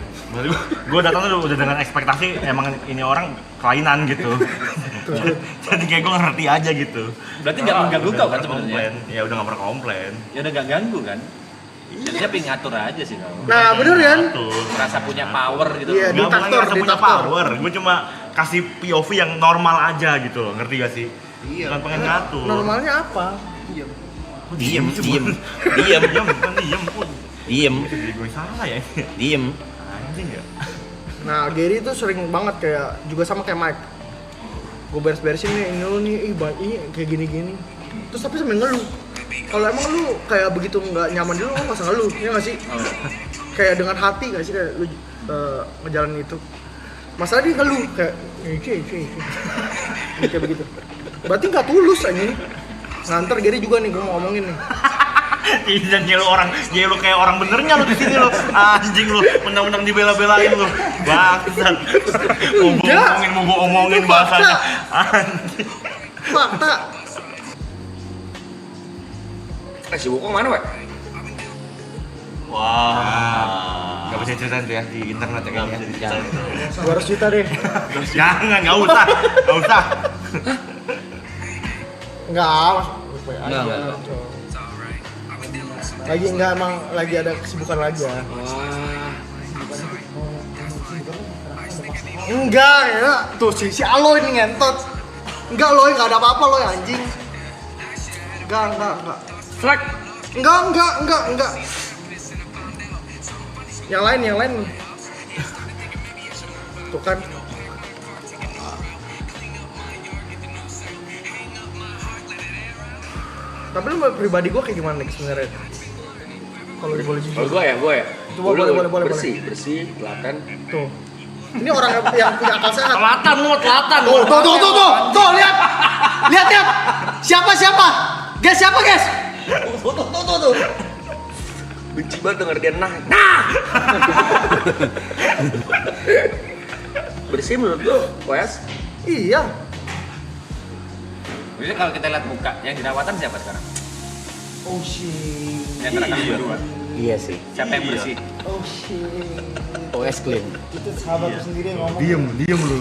Gue datang tuh udah dengan ekspektasi emang ini orang kelainan gitu. Jadi kayak gue ngerti aja gitu. Berarti nggak mengganggu Udah kau kan pernah sebenarnya? komplain. Ya udah nggak pernah komplain. Ya udah gak ganggu kan? Jadinya pengen ngatur aja sih kau. Nah, bener kan? Tuh. Merasa punya power gitu. Iya, Nggak diktator, mulai ngerasa punya diktator. power. Gue cuma kasih POV yang normal aja gitu loh. Ngerti gak sih? Iya. Bukan pengen ngatur. Normalnya apa? Oh, Diem. Diem, bukan diem pun. Diem. Jadi gue salah ya. Diem. Anjing ya. Nah, Gary itu sering banget kayak juga sama kayak Mike. Gue beres-beresin nih, ini lu nih, ini kayak gini-gini. Terus tapi sambil ngeluh. Kalau emang lu kayak begitu nggak nyaman dulu, lu nggak usah ngeluh, ya nggak sih? Kayak dengan hati nggak sih kayak lu ngejalanin itu. Masalah dia ngeluh kayak kayak begitu. Berarti nggak tulus aja. Nganter Gary juga nih, gue mau ngomongin nih. Jangan lu kayak orang benernya lu di sini lu. Anjing lu, menang-menang dibela-belain lu. Bangsat. Mau gua omongin Itu bahasanya. fakta. Anjing. Fakta. Si Wukong mana, Wak? Wah. Gak bisa ceritain tuh ya di internet ya Nggak kayaknya. bisa diceritain. 200 juta deh. Jangan, nggak usah. Enggak, Enggak. Lagi enggak emang lagi ada kesibukan lagi ya. Enggak ya, tuh si Aloy nih ngentot. Enggak Loy, enggak ada apa-apa Loy anjing. Enggak. Flag. Enggak. Yang lain. Tuh kan. Tapi lu pribadi gua kayak gimana nih sebenarnya? Kalau boleh jujur. Kalau gue ya. Coba, boleh. Bersih, telaten. Tuh. Ini orang yang punya akal sehat. Telatan lu, telatan. Tuh, lihat. Siapa? Guys, siapa, guys? Tuh. Benci banget denger dia nah. Bersih menurut lu, Wes? Iya. Biasanya kalau kita lihat muka, yang jerawatan siapa sekarang? Oh shit. Yang terekam berdua. Iya sih. Siapa yang bersih? Oh shit. OS clean. Itu sahabat sendiri yang ngomong. Diem lu.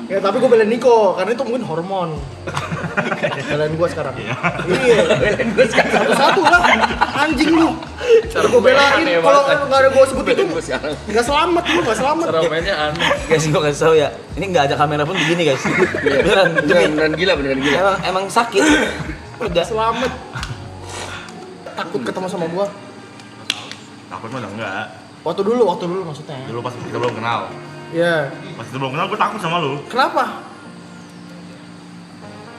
Ya tapi gue belain Niko karena itu mungkin hormon. Belain gue sekarang. Iya. Belain gue sekarang. Satu-satu lah. Anjing lu. Cara gue belain mainnya kalau banget. nggak ada gue sebut itu Gue sialan. nggak selamat, gue nggak selamat. Cara mainnya aneh. Guys, gue kasih tau ya, ini nggak ada kamera pun begini guys. Beneran, Beneran gila, beneran gila. emang sakit. Udah. Selamat. Takut ketemu sama gue. Takut mah udah enggak. Waktu dulu maksudnya. Dulu pas kita belum kenal. Iya. Pas kita belum kenal gue takut sama lu. Kenapa?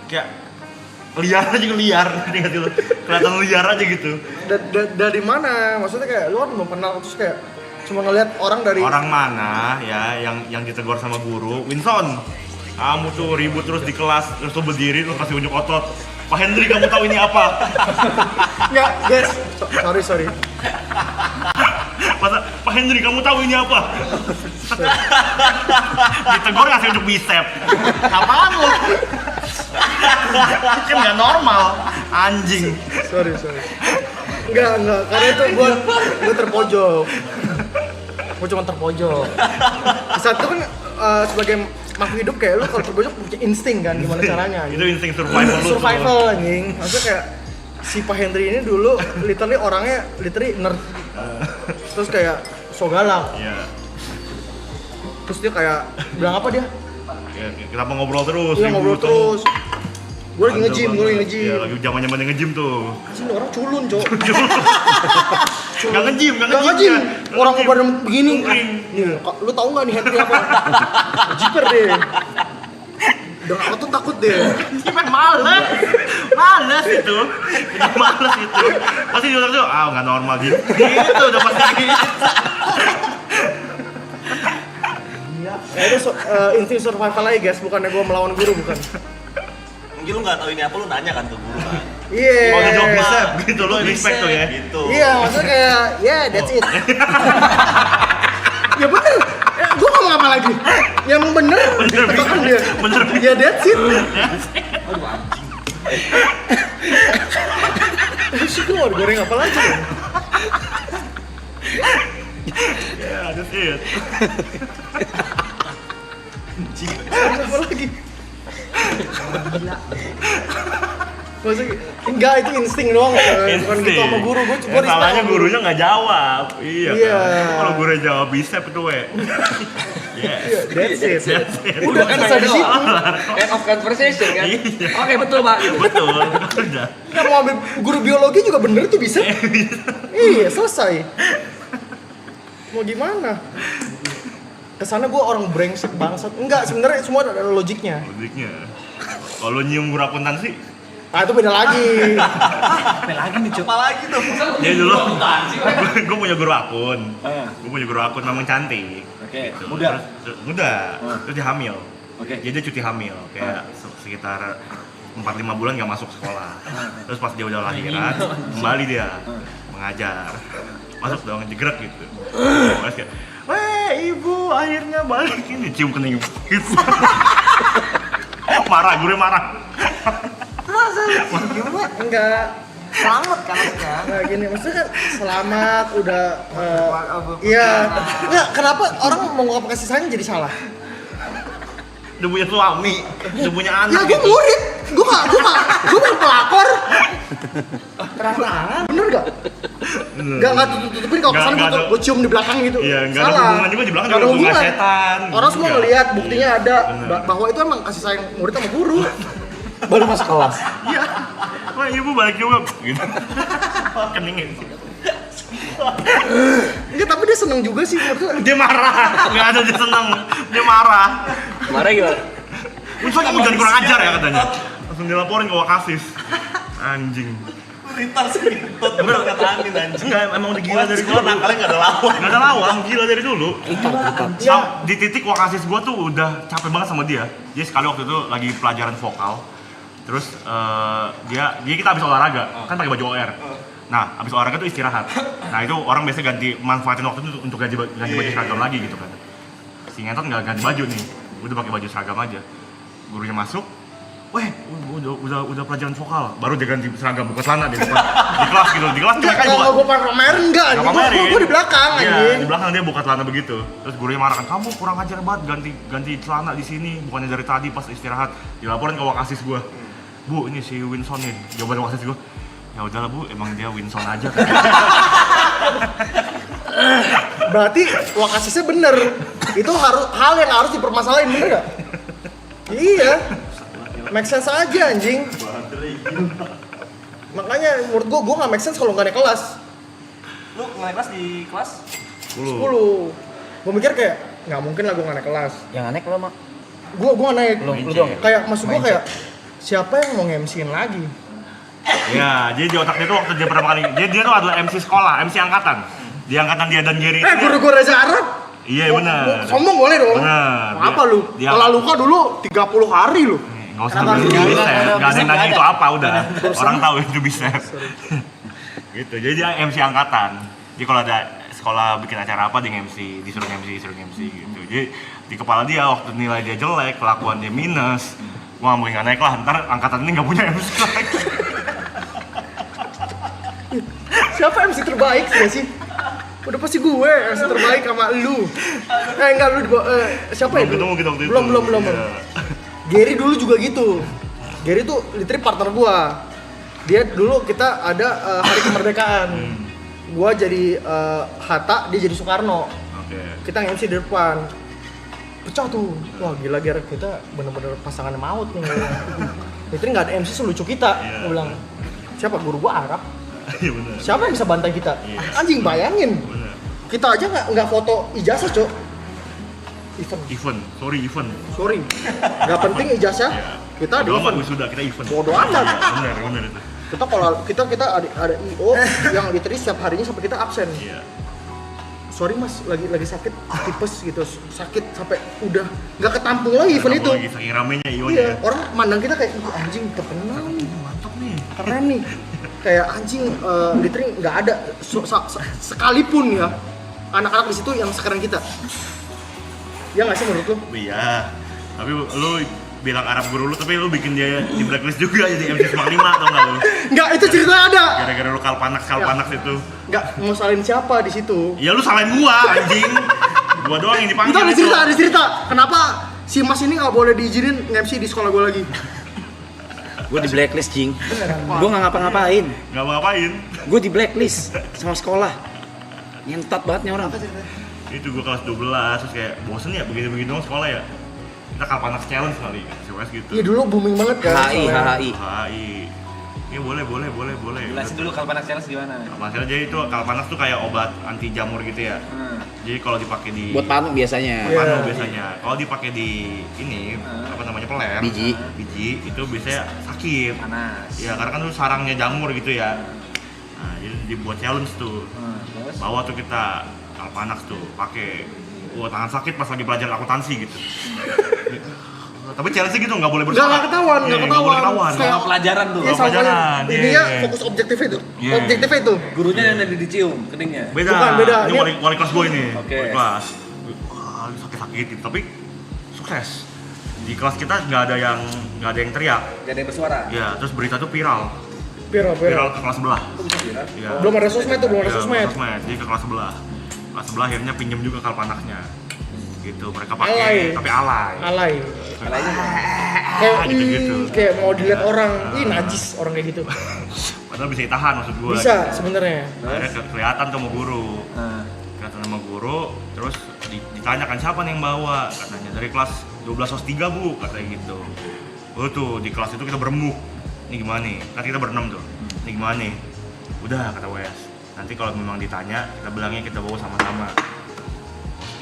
Kayak liar aja liar, ngerti lu? Kelihatan liar aja gitu. Dari mana? Maksudnya kayak lu kan belum kenal terus kayak cuma ngelihat orang dari Orang mana ya yang ditegur sama guru, Winson. Kamu tuh ribut terus di kelas, terus tuh berdiri, terus kasih unjuk otot. Pak Hendri, kamu tahu ini apa? Enggak, guys. Sorry. Masa, Pak Hendri, kamu tahu ini apa? Ditegur ngasih unjuk bicep. Apaan lu? Kan nggak normal, anjing. Sorry. Enggak, karena itu gua terpojok. Gua cuma terpojok. Di saat itu kan sebagai makhluk hidup kayak lu kalau terpojok punya insting kan gimana caranya. Itu insting survival lu. Survival anjing. Maksudnya kayak si Pak Hendri ini dulu literally orangnya nerd. Terus kayak so galak. Iya. Terus dia kayak bilang apa dia? Ya, kenapa ngobrol terus? Dia ngobrol Ribut tuh. terus. Gue lagi nge-gym. Iya, lagi zamannya nge-gym tuh. Sini orang culun, Cok. Nggak nge-gym. Nggak nge-gym. Orang nge-gym. pada begini. Kering. Nih, lu tahu nggak nih Henry apa? Jiper deh. Udah nggak tuh takut deh. Kan males itu. Jadi males itu. Pasti dia tuh, nggak normal gitu. Gitu udah pasti gitu. Ya itu insting survival aja guys, bukannya gue melawan guru bukan. Mungkin lu nggak tahu ini apa, lu nanya kan ke guru kan. Iya. Oh, udah jawab bisa gitu lo respect tuh ya. Gitu. Iya, maksudnya kayak, that's it. Ya bener, gue ngomong apa lagi? Yang bener, tebakan dia. Bener. Ya that's it. Sih gue mau goreng apa lagi? Ya, that's it. Apa lagi? Maksudnya, enggak itu insting doang, bukan gitu sama guru. Gue Ya, salahnya gurunya nggak jawab. Iya. Iya. Kan? Kalau gurunya jawab bicep itu Iya, that's it. Udah kan selesai ada di situ. end of conversation kan. Iya. Oke, betul, Pak. Gitu. Betul. Udah. Nggak mau ambil guru biologi juga bener tuh bisa. Iya, selesai. Mau gimana? Kesana gue orang brengsek bangsat. Enggak, sebenarnya semua ada logiknya. Logiknya. Kalau nyium guru akuntansi, Ah itu beda lagi. Apa lagi nih, Cuk? Apalagi tuh. dia dulu. Gue punya guru akun. Gue punya guru akun memang cantik. Oke, Gitu. muda. Muda. Terus dia hamil. Oke. Jadi dia cuti hamil kayak sekitar 4-5 bulan nggak masuk sekolah. Terus pas dia udah lahiran, kembali dia mengajar. Masuk dong, jegrek gitu. Terus kayak, weh ibu akhirnya balik ini cium kening gitu. Marah, gurunya marah. Enggak. Selamat kan maksudnya. Nah gini, maksudnya kan selamat udah iya. Enggak, kenapa orang mau ngungkap kasih sayang jadi salah? Udah punya suami, udah punya Ya anak gue gitu. murid, gue bukan pelakor. Terang-terangan, bener gak? Nggak tutupin kalau Nggak kesana ada. gue cium di belakang gitu. Iya, nggak ada Salah. hubungan juga di belakang, Nggak ada juga hubungan hubungan. setan. Orang semua Nggak. ngelihat buktinya ada Bener. bahwa itu emang kasih sayang murid sama guru. Baru masuk kelas. Iya. Wah ibu balik juga gitu. Keningin. Enggak, tapi dia seneng juga sih maksudnya. Dia marah. Nggak ada dia seneng. Dia marah. Marah gimana? Untung kamu jangan kurang ajar ya katanya. Langsung dilaporin ke Wakasis. Anjing. Lintar sedikit, bener kata Anin anjing. Enggak, emang udah gila dari dulu. Nakalnya nggak ada lawan. Nggak ada lawan, gila dari dulu. Di titik Wakasis gua tuh udah capek banget sama dia. Dia sekali waktu itu lagi pelajaran vokal. Terus dia kita habis olahraga, kan pakai baju OR. Nah, habis olahraga tuh istirahat. Nah, itu orang biasa manfaatin waktu itu untuk ganti baju seragam lagi gitu kan. Si ngentot nggak ganti baju nih, udah pakai baju seragam aja. Gurunya masuk, weh, udah pelajaran vokal, baru dia ganti seragam, buka celana dia di kelas gitu, di kelas Enggak, kan kalau gue pamerin enggak, nggak pamerin. gue di belakang Iya, anjing. di belakang dia buka celana begitu. Terus gurunya marah kan, kamu kurang ajar banget ganti celana di sini, bukannya dari tadi pas istirahat. Dilaporin ke Wakasis gua. Bu, ini si Winson nih. Jawaban Wakasis gua. Ya udahlah Bu, emang dia Winson aja kan. Berarti Wakasisnya bener. Itu hal yang harus dipermasalahin, bener gak? Iya. Make sense aja anjing. Makanya menurut gue gak make sense kalau gak naik kelas. Lu ngelek kelas di kelas? 10. Gue mikir kayak nggak mungkin lah gue nggak naik kelas. Yang aneh lo mak. Gue nggak naik. Lu dong. Kayak maksud gue kayak siapa yang mau nge-MC-in lagi? Ya, jadi di otaknya tuh waktu dia pertama kali, dia tuh adalah MC sekolah, MC angkatan. Di angkatan dia dan Gary. Guru gue Reza Arab. Iya benar. Sombong boleh dong. Bener. Apa lu? Dia- Kalau luka dulu 30 hari lu. Nggak usah dulu bisa, nggak ada yang nanya itu apa udah. Orang tahu itu bisa. Gitu, jadi dia MC angkatan. Jadi kalau ada sekolah bikin acara apa dia MC, disuruh MC gitu. Jadi di kepala dia waktu nilai dia jelek, kelakuan dia minus, wah mau nggak naik lah, ntar angkatan ini nggak punya MC lagi. Siapa MC terbaik sih? Udah pasti gue MC terbaik sama lu. Enggak lu siapa ya? Belum ketemu kita waktu itu. Belum. Iya. Gary dulu juga gitu. Gary tuh literally partner gua. Dia dulu kita ada hari kemerdekaan. Gua jadi Hatta, dia jadi Soekarno. Oke. Kita nge-MC di depan. Pecah tuh. Wah gila Ger, kita bener-bener pasangan maut nih. Literally nggak ada MC selucu kita. Iya. Gua bilang, siapa guru gua Arab? Iya benar. Siapa yang bisa bantai kita? Iya. Anjing bayangin. Benar. Kita aja nggak foto ijazah, Cok. Event. Sorry. Nggak penting ijazah. Iya. Kita di Bodo amat, event. sudah kita event. Bodo amat. Benar itu. Kita kalau kita ada IO yang literally setiap harinya sampai kita absen. Iya. Sorry Mas, lagi sakit tipes gitu. Sakit sampai udah nggak ketampung lagi event itu. Lagi saking ramenya Iya, Ionya. orang mandang kita kayak "Ih, anjing terkenal nih, Mantap nih. keren nih." Kayak anjing literally nggak ada sekalipun ya anak-anak di situ yang sekeren kita. Ya nggak sih menurut lu? Iya. Tapi lu bilang Arab guru lu, tapi lu bikin dia di blacklist juga jadi MC Semak 5 tau nggak lu? Nggak, itu ceritanya ada. Gara-gara lu kalpanax itu. Nggak mau salin siapa di situ. Ya lu salahin gua anjing. Gua doang yang dipanggil. Itu ada cerita. Kenapa si Mas ini nggak boleh diizinin nge-MC di sekolah gue lagi? Gue di blacklist Jing. Gue nggak ngapa-ngapain. Nggak mau ngapain. Gue di blacklist sama sekolah. Nyentot banget nih orang. Itu gua kelas 12 terus kayak bosen ya begini-begini dong sekolah ya. Kita kalpanax challenge kali, CWS gitu. Iya dulu booming banget kan. HI. Iya boleh. Jelasin dulu Kalpanax Challenge gimana? Kalpanax jadi itu kalpanax tuh kayak obat anti jamur gitu ya. Jadi kalau dipakai di Buat panu biasanya. Iya. panu biasanya. Kalau dipakai di ini apa namanya peler, Biji. itu biasanya sakit. Panas. Ya karena kan tuh sarangnya jamur gitu ya. Nah, jadi dibuat challenge tuh. Terus? Bawa tuh kita kalpanax tuh pakai buat tangan sakit pas lagi belajar akuntansi gitu. Tapi challenge-nya gitu nggak boleh bersuara. Nggak ketahuan, Iya, nggak nggak boleh ketahuan. ketahuan. Kayak- Sama pelajaran tuh. Iya, Sama pelajaran, Ini ya iya. fokus objektif itu. Iya. Objektifnya itu. Gurunya yang tadi dicium keningnya. Beda. Bukan, beda. Ini Ini- wali kelas gue ini. Oke. Wali kelas. Wah, ini sakit-sakit gitu. Tapi sukses. Di kelas kita nggak ada yang teriak. Gak ada yang bersuara. Ya, terus berita tuh viral. Viral. Ke kelas sebelah. Kok bisa viral? Iya. Belum ada sosmed tuh, belum ada Iya, sosmed. Jadi ke kelas sebelah. Kelas sebelah akhirnya pinjem juga kalpanaxnya. Gitu. Mereka Alay. pakai tapi alay. Alay. Kalanya Kayak gitu-gitu. kayak mau dilihat orang. Ih najis orang kayak gitu. Padahal bisa ditahan maksud gue. Bisa sebenarnya. Akhirnya kelihatan tuh sama guru. Nah, Kelihatan sama guru, terus ditanyakan siapa nih yang bawa, katanya dari kelas 12 sos 3 bu, katanya gitu. Oh tuh di kelas itu kita berembuk, ini gimana nih, kan kita berenam tuh, ini gimana nih, udah kata WS, nanti kalau memang ditanya kita bilangnya kita bawa sama-sama.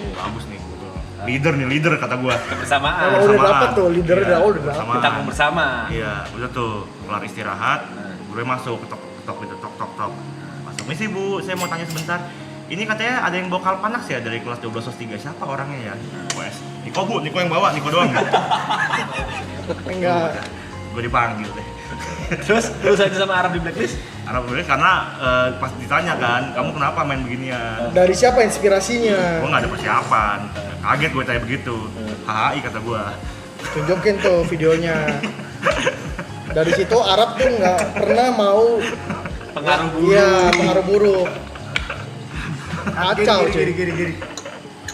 Oh bagus nih, leader kata gua. kebersamaan. Kalau udah dapet tuh, leadernya Iya, udah dapet. bersamaan. Kita bersama. Iya, udah tuh kelar istirahat, gue masuk ketok gitu, tok. Masuk, misi bu, saya mau tanya sebentar. Ini katanya ada yang bawa kalpanax ya dari kelas 12 sos 3, siapa orangnya ya? WS, Niko bu, Niko yang bawa, Niko doang. Enggak. Gue dipanggil deh. Terus aja sama Arab di blacklist. Karena pas ditanya kan, kamu kenapa main beginian? Dari siapa inspirasinya? Gue nggak ada persiapan, kaget gue tanya begitu. HHI kata gue. Tunjukin tuh videonya. Dari situ Arab tuh nggak pernah mau Pengaruh buruk. Iya, pengaruh buruk. Kacau cuy.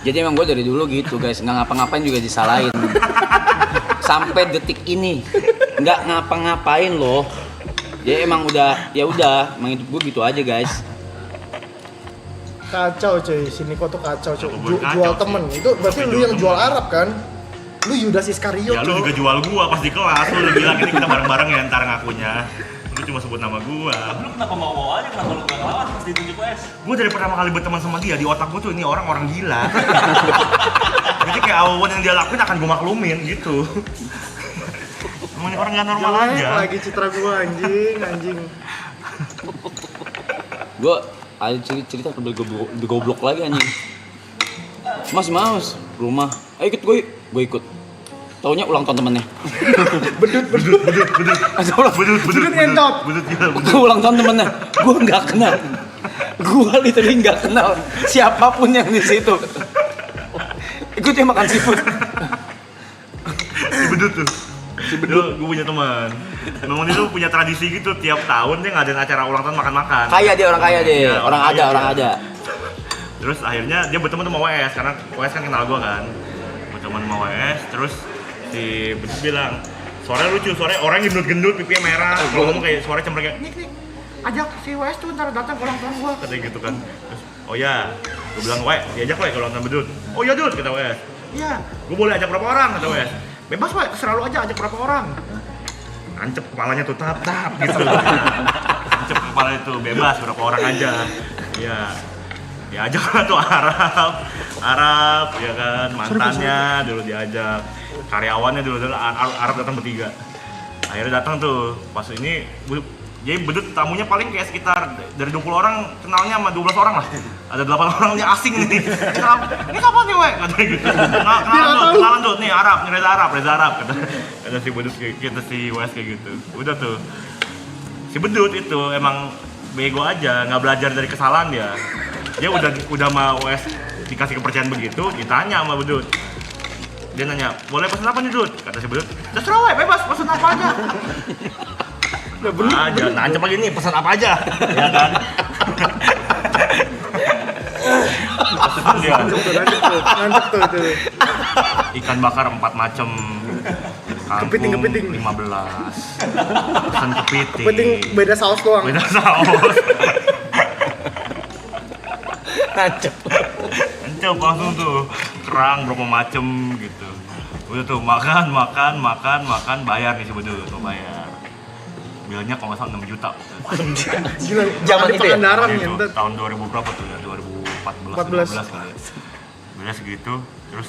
Jadi emang gue dari dulu gitu guys, nggak ngapa-ngapain juga disalahin. Sampai detik ini nggak ngapa-ngapain loh. Jadi emang udah, ya udah, emang hidup gue gitu aja guys. Kacau cuy, si Niko tuh kacau cuy. Bukan kacau Jual sih. temen. Itu berarti lu yang jual Arab kan? Lu Yudas Iskariot Ya lu juga cuy. jual gua pas di kelas, lu bilang ini kita bareng-bareng ya ntar ngakunya. Lu cuma sebut nama gua. Lu kenapa mau aja, kenapa lu gak ngelawan pas ditunjuk WS? Gua dari pertama kali berteman sama dia, di otak gua tuh ini orang gila. Jadi kayak apapun yang dia lakuin akan gua maklumin gitu. Emang ini orang gak normal Jelek aja. lagi citra gua anjing. Gue ada cerita udah goblok lagi anjing. Mas, rumah. Ayo ikut gue ikut. Taunya ulang tahun temennya. Bedut. ngentot. Bedut gila. Gue ulang tahun temennya. Gue nggak kenal. Gue literally nggak kenal siapapun yang di situ. Ikut ya makan seafood. Si Bedut tuh. Si Bedut, gue punya teman. Memang dia tuh punya tradisi gitu, tiap tahun dia ngadain acara ulang tahun makan-makan. Kaya dia, orang kaya deh. Iya, Orang kaya ada. dia. Terus akhirnya dia berteman sama WS, karena WS kan kenal gue kan. Berteman sama WS, terus si Bedut bilang, suaranya lucu, suaranya orang gendut-gendut, pipinya merah. Kalau ngomong kayak suaranya cembereng kayak, nih, ajak si WS tuh ntar datang ke ulang tahun gue. Katanya gitu kan. Terus, oh ya, gue bilang, diajak ke ulang tahun Bedut. Oh iya Dut, kata WS. Iya, gue boleh ajak berapa orang, kata WS. Bebas terserah lu aja ajak berapa orang. Ancep kepalanya tuh tap gitu. Ancep kepala itu bebas berapa orang aja. Iya. Ya ajak lah tuh Arab ya kan, mantannya dulu diajak. Karyawannya dulu Arab datang bertiga. Akhirnya datang tuh. Pas ini jadi Bedut tamunya paling kayak sekitar dari 20 orang kenalnya sama 12 orang lah. Ada 8 orang yang asing nih. Ini siapa nih, weh? Katanya gitu. Kenalan tuh, nih Arab, nih Reza Arab. Kata si Bedut kita si WS kayak gitu. Udah tuh. Si Bedut itu emang bego aja, nggak belajar dari kesalahan dia. Dia udah sama WS dikasih kepercayaan begitu, ditanya sama Bedut. Dia nanya, boleh pesan apa nih Dut? Kata si Bedut, terserah weh, bebas pesan apa aja. Apa aja, nancep lagi nih, pesan apa aja, ya kan? Ngantuk tuh itu. Ikan bakar 4 macem, kangkung Kepiting. 15, pesan kepiting. Penting beda saus doang. Beda saus. Nancep. Ancep langsung tuh, kerang berapa macem gitu. Udah tuh makan, bayar nih si Bedut, mau bayar. Bilangnya kalau nggak salah 6 juta. Gila, Zaman di itu ya? Pangandaran Gitu, ngentot. tahun 2000 berapa tuh ya? 2014 15 kali ya. Bilangnya segitu, terus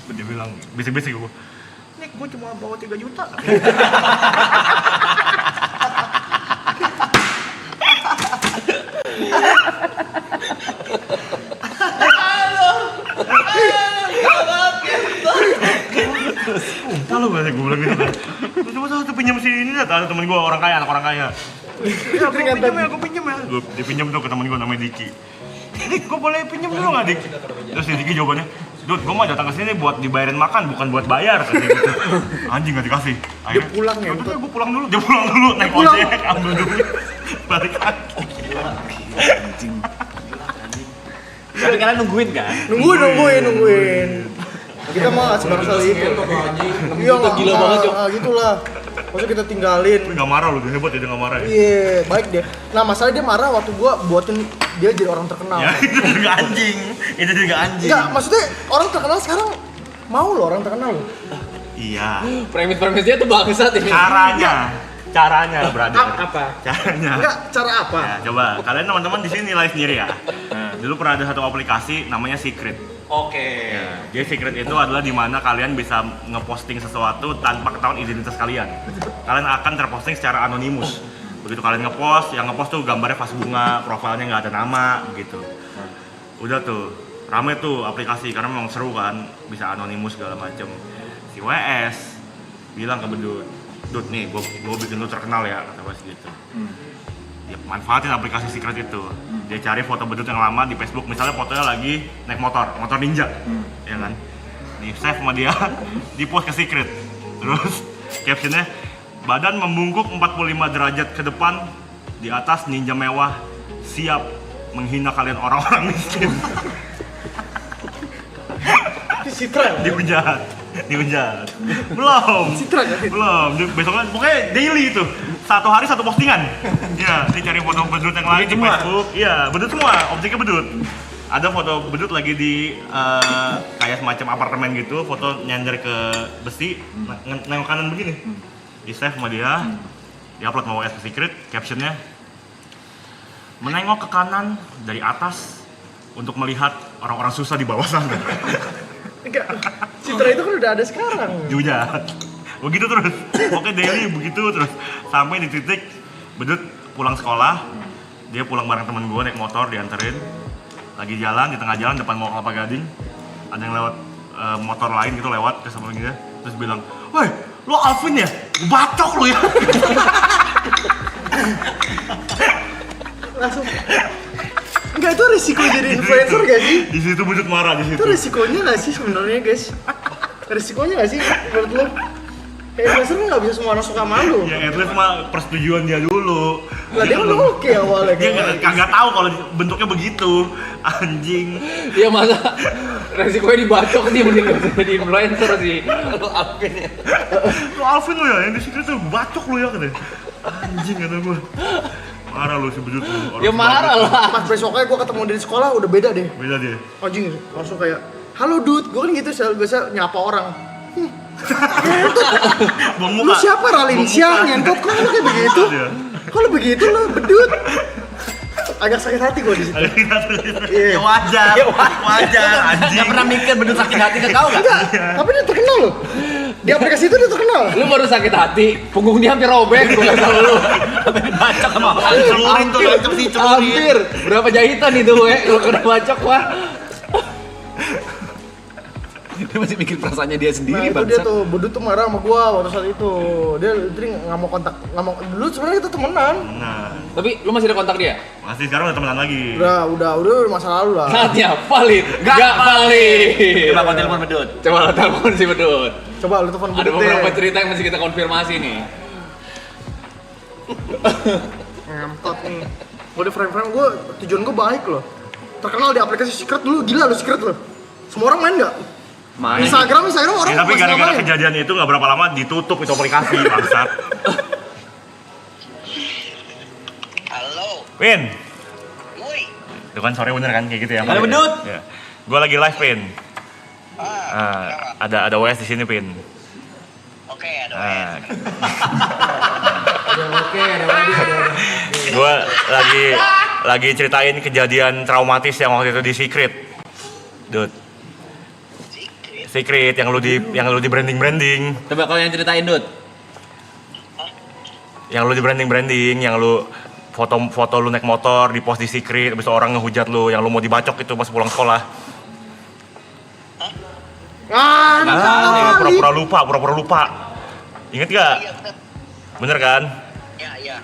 dia bilang, bisik-bisik gue, Nik, gue cuma bawa 3 juta. Kalau gue bilang gitu kan, cuma satu pinjam sini dah, ada temen gue orang kaya, anak orang kaya. Ya, gue pinjam ya. Gue dipinjam tuh ke temen gue namanya Diki. Dik, gue boleh pinjam dulu nggak Dik? Terus si Diki jawabannya, Dut, gue mau datang ke sini buat dibayarin makan, bukan buat bayar. Katanya gitu. Anjing nggak dikasih. Dia pulang ya, Udah, gue pulang dulu. Dia pulang dulu, naik ojek, ambil duit, balik lagi. Tapi kalian nungguin kan? Nungguin. Kita mah sekarang kali itu. Iya nggak gila banget, Cok. Gitulah. Maksudnya kita tinggalin. Tapi nggak marah loh, dia hebat ya, dia nggak marah ya. Iya, baik dia. Nah masalah dia marah waktu gua buatin dia jadi orang terkenal. Ya, itu juga anjing. Itu juga anjing. Enggak, maksudnya orang terkenal sekarang mau loh orang terkenal loh. Iya. Premis-premisnya tuh bangsat ini. Caranya, brother. Apa? Caranya. Enggak, cara apa? Ya, coba kalian teman-teman di sini nilai sendiri ya. Dulu pernah ada satu aplikasi namanya Secret. Oke. Ya, jadi Secret itu adalah di mana kalian bisa ngeposting sesuatu tanpa ketahuan identitas kalian. Kalian akan terposting secara anonimus. Begitu kalian ngepost, yang ngepost tuh gambarnya vas bunga, profilnya nggak ada nama, gitu. Udah tuh, rame tuh aplikasi karena memang seru kan, bisa anonimus segala macem. Si WS bilang ke Bedut, Dut nih, gue bikin lu terkenal ya, kata WS gitu. Dia manfaatin aplikasi Secret itu. Dia cari foto Bedut yang lama di Facebook, misalnya fotonya lagi naik motor ninja, ya kan? Di save sama dia, di post ke Secret. Terus captionnya, badan membungkuk 45 derajat ke depan, di atas ninja mewah, siap menghina kalian orang-orang miskin. Itu Citra. Dihujat. Belum. Citra kan? Belum. Besoknya pokoknya daily itu. satu hari satu postingan. Iya, dia cari foto bedut yang lain di Facebook. Iya, bedut semua, objeknya bedut. Ada foto bedut lagi di kayak semacam apartemen gitu, foto nyender ke besi, nengok kanan begini. Di save sama dia, di-upload sama WS Secret, captionnya menengok ke kanan dari atas untuk melihat orang-orang susah di bawah sana. Enggak. Citra itu kan udah ada sekarang. Jujat. Begitu terus. Pokoknya daily begitu terus. Sampai di titik bedut pulang sekolah, dia pulang bareng temen gue naik motor dianterin. Lagi jalan di tengah jalan depan Mall Kelapa Gading, ada yang lewat motor lain gitu lewat ke samping dia, terus bilang, "Woi, lo Alvin ya? Gue bacok lo ya." Langsung. Enggak, itu risiko jadi influencer gak sih? Di situ bedut marah di situ. Itu risikonya gak sih sebenarnya guys? Risikonya gak sih menurut lo? Kayak influencer nggak bisa semua orang suka malu. Ya at least mah persetujuan dia dulu. Lah dia kan oke awalnya Dia kan. kagak tahu kalau bentuknya begitu. Anjing. Iya masa resikonya dibacok dia mending gak usah jadi influencer sih. Lu Alvin ya. Lo Alvin lo ya, yang di situ tuh bacok lo ya katanya. Anjing kata gue. Marah lo si bedut lo. Ya marah lah. Pas besoknya gue ketemu dia di sekolah udah beda deh. Beda dia. Anjing langsung kayak, "Halo Dut," gue kan gitu selalu biasa nyapa orang. Buang Lu muka. siapa Ralinsyah nyentot? Kok lu kayak begitu? Dia. Kok lu begitu lu bedut? Agak sakit hati gue di situ. Ya wajar. Wajar anjing. Gak pernah mikir bedut sakit hati ke kau gak? Enggak, tapi dia terkenal loh. Di aplikasi itu dia terkenal. Lu baru sakit hati, punggung dia hampir robek, gue kasih tau lu. Bacok sama Celurin tuh, lancep sih celurin. Hampir. Berapa jahitan itu, kalau kena bacok, wah. Dia masih mikir perasaannya dia Nah sendiri itu dia tuh, bedut tuh marah sama gua waktu saat itu. Dia literally nggak mau kontak, nggak mau. Dulu sebenarnya kita temenan. Nah, Tapi lu masih ada kontak dia? masih sekarang udah temenan lagi. Udah masa lalu lah. Saatnya valid, gak valid. Coba kau telepon bedut. Coba lo telepon si Bedut. Coba lu telepon Ada bedut beberapa deh. cerita yang masih kita konfirmasi nih. Ngentot nih. Gua di frame-frame gua, tujuan gua baik loh. Terkenal di aplikasi Secret dulu, gila lu Secret lo. Semua orang main nggak? Main. Instagram orang Ya, tapi masih gara-gara ngapain? kejadian itu nggak berapa lama ditutup itu aplikasi bangsat. Halo, Win, woi. itu kan sore bener kan kayak gitu ya? Halo, Bedut. Ya. Gua lagi live Pin. Kenapa? Ada OS di sini Pin. Oke, ada Oke, ada. Gua lagi ceritain kejadian traumatis yang waktu itu di Secret. Dut. Secret yang lu di branding. Coba kau yang ceritain Dut. Yang lu di branding, yang lu foto lu naik motor di post di Secret, habis itu orang ngehujat lu, yang lu mau dibacok itu pas pulang sekolah. Pura-pura lupa. Ingat gak? Iya, bener. Bener kan? Ya, ya.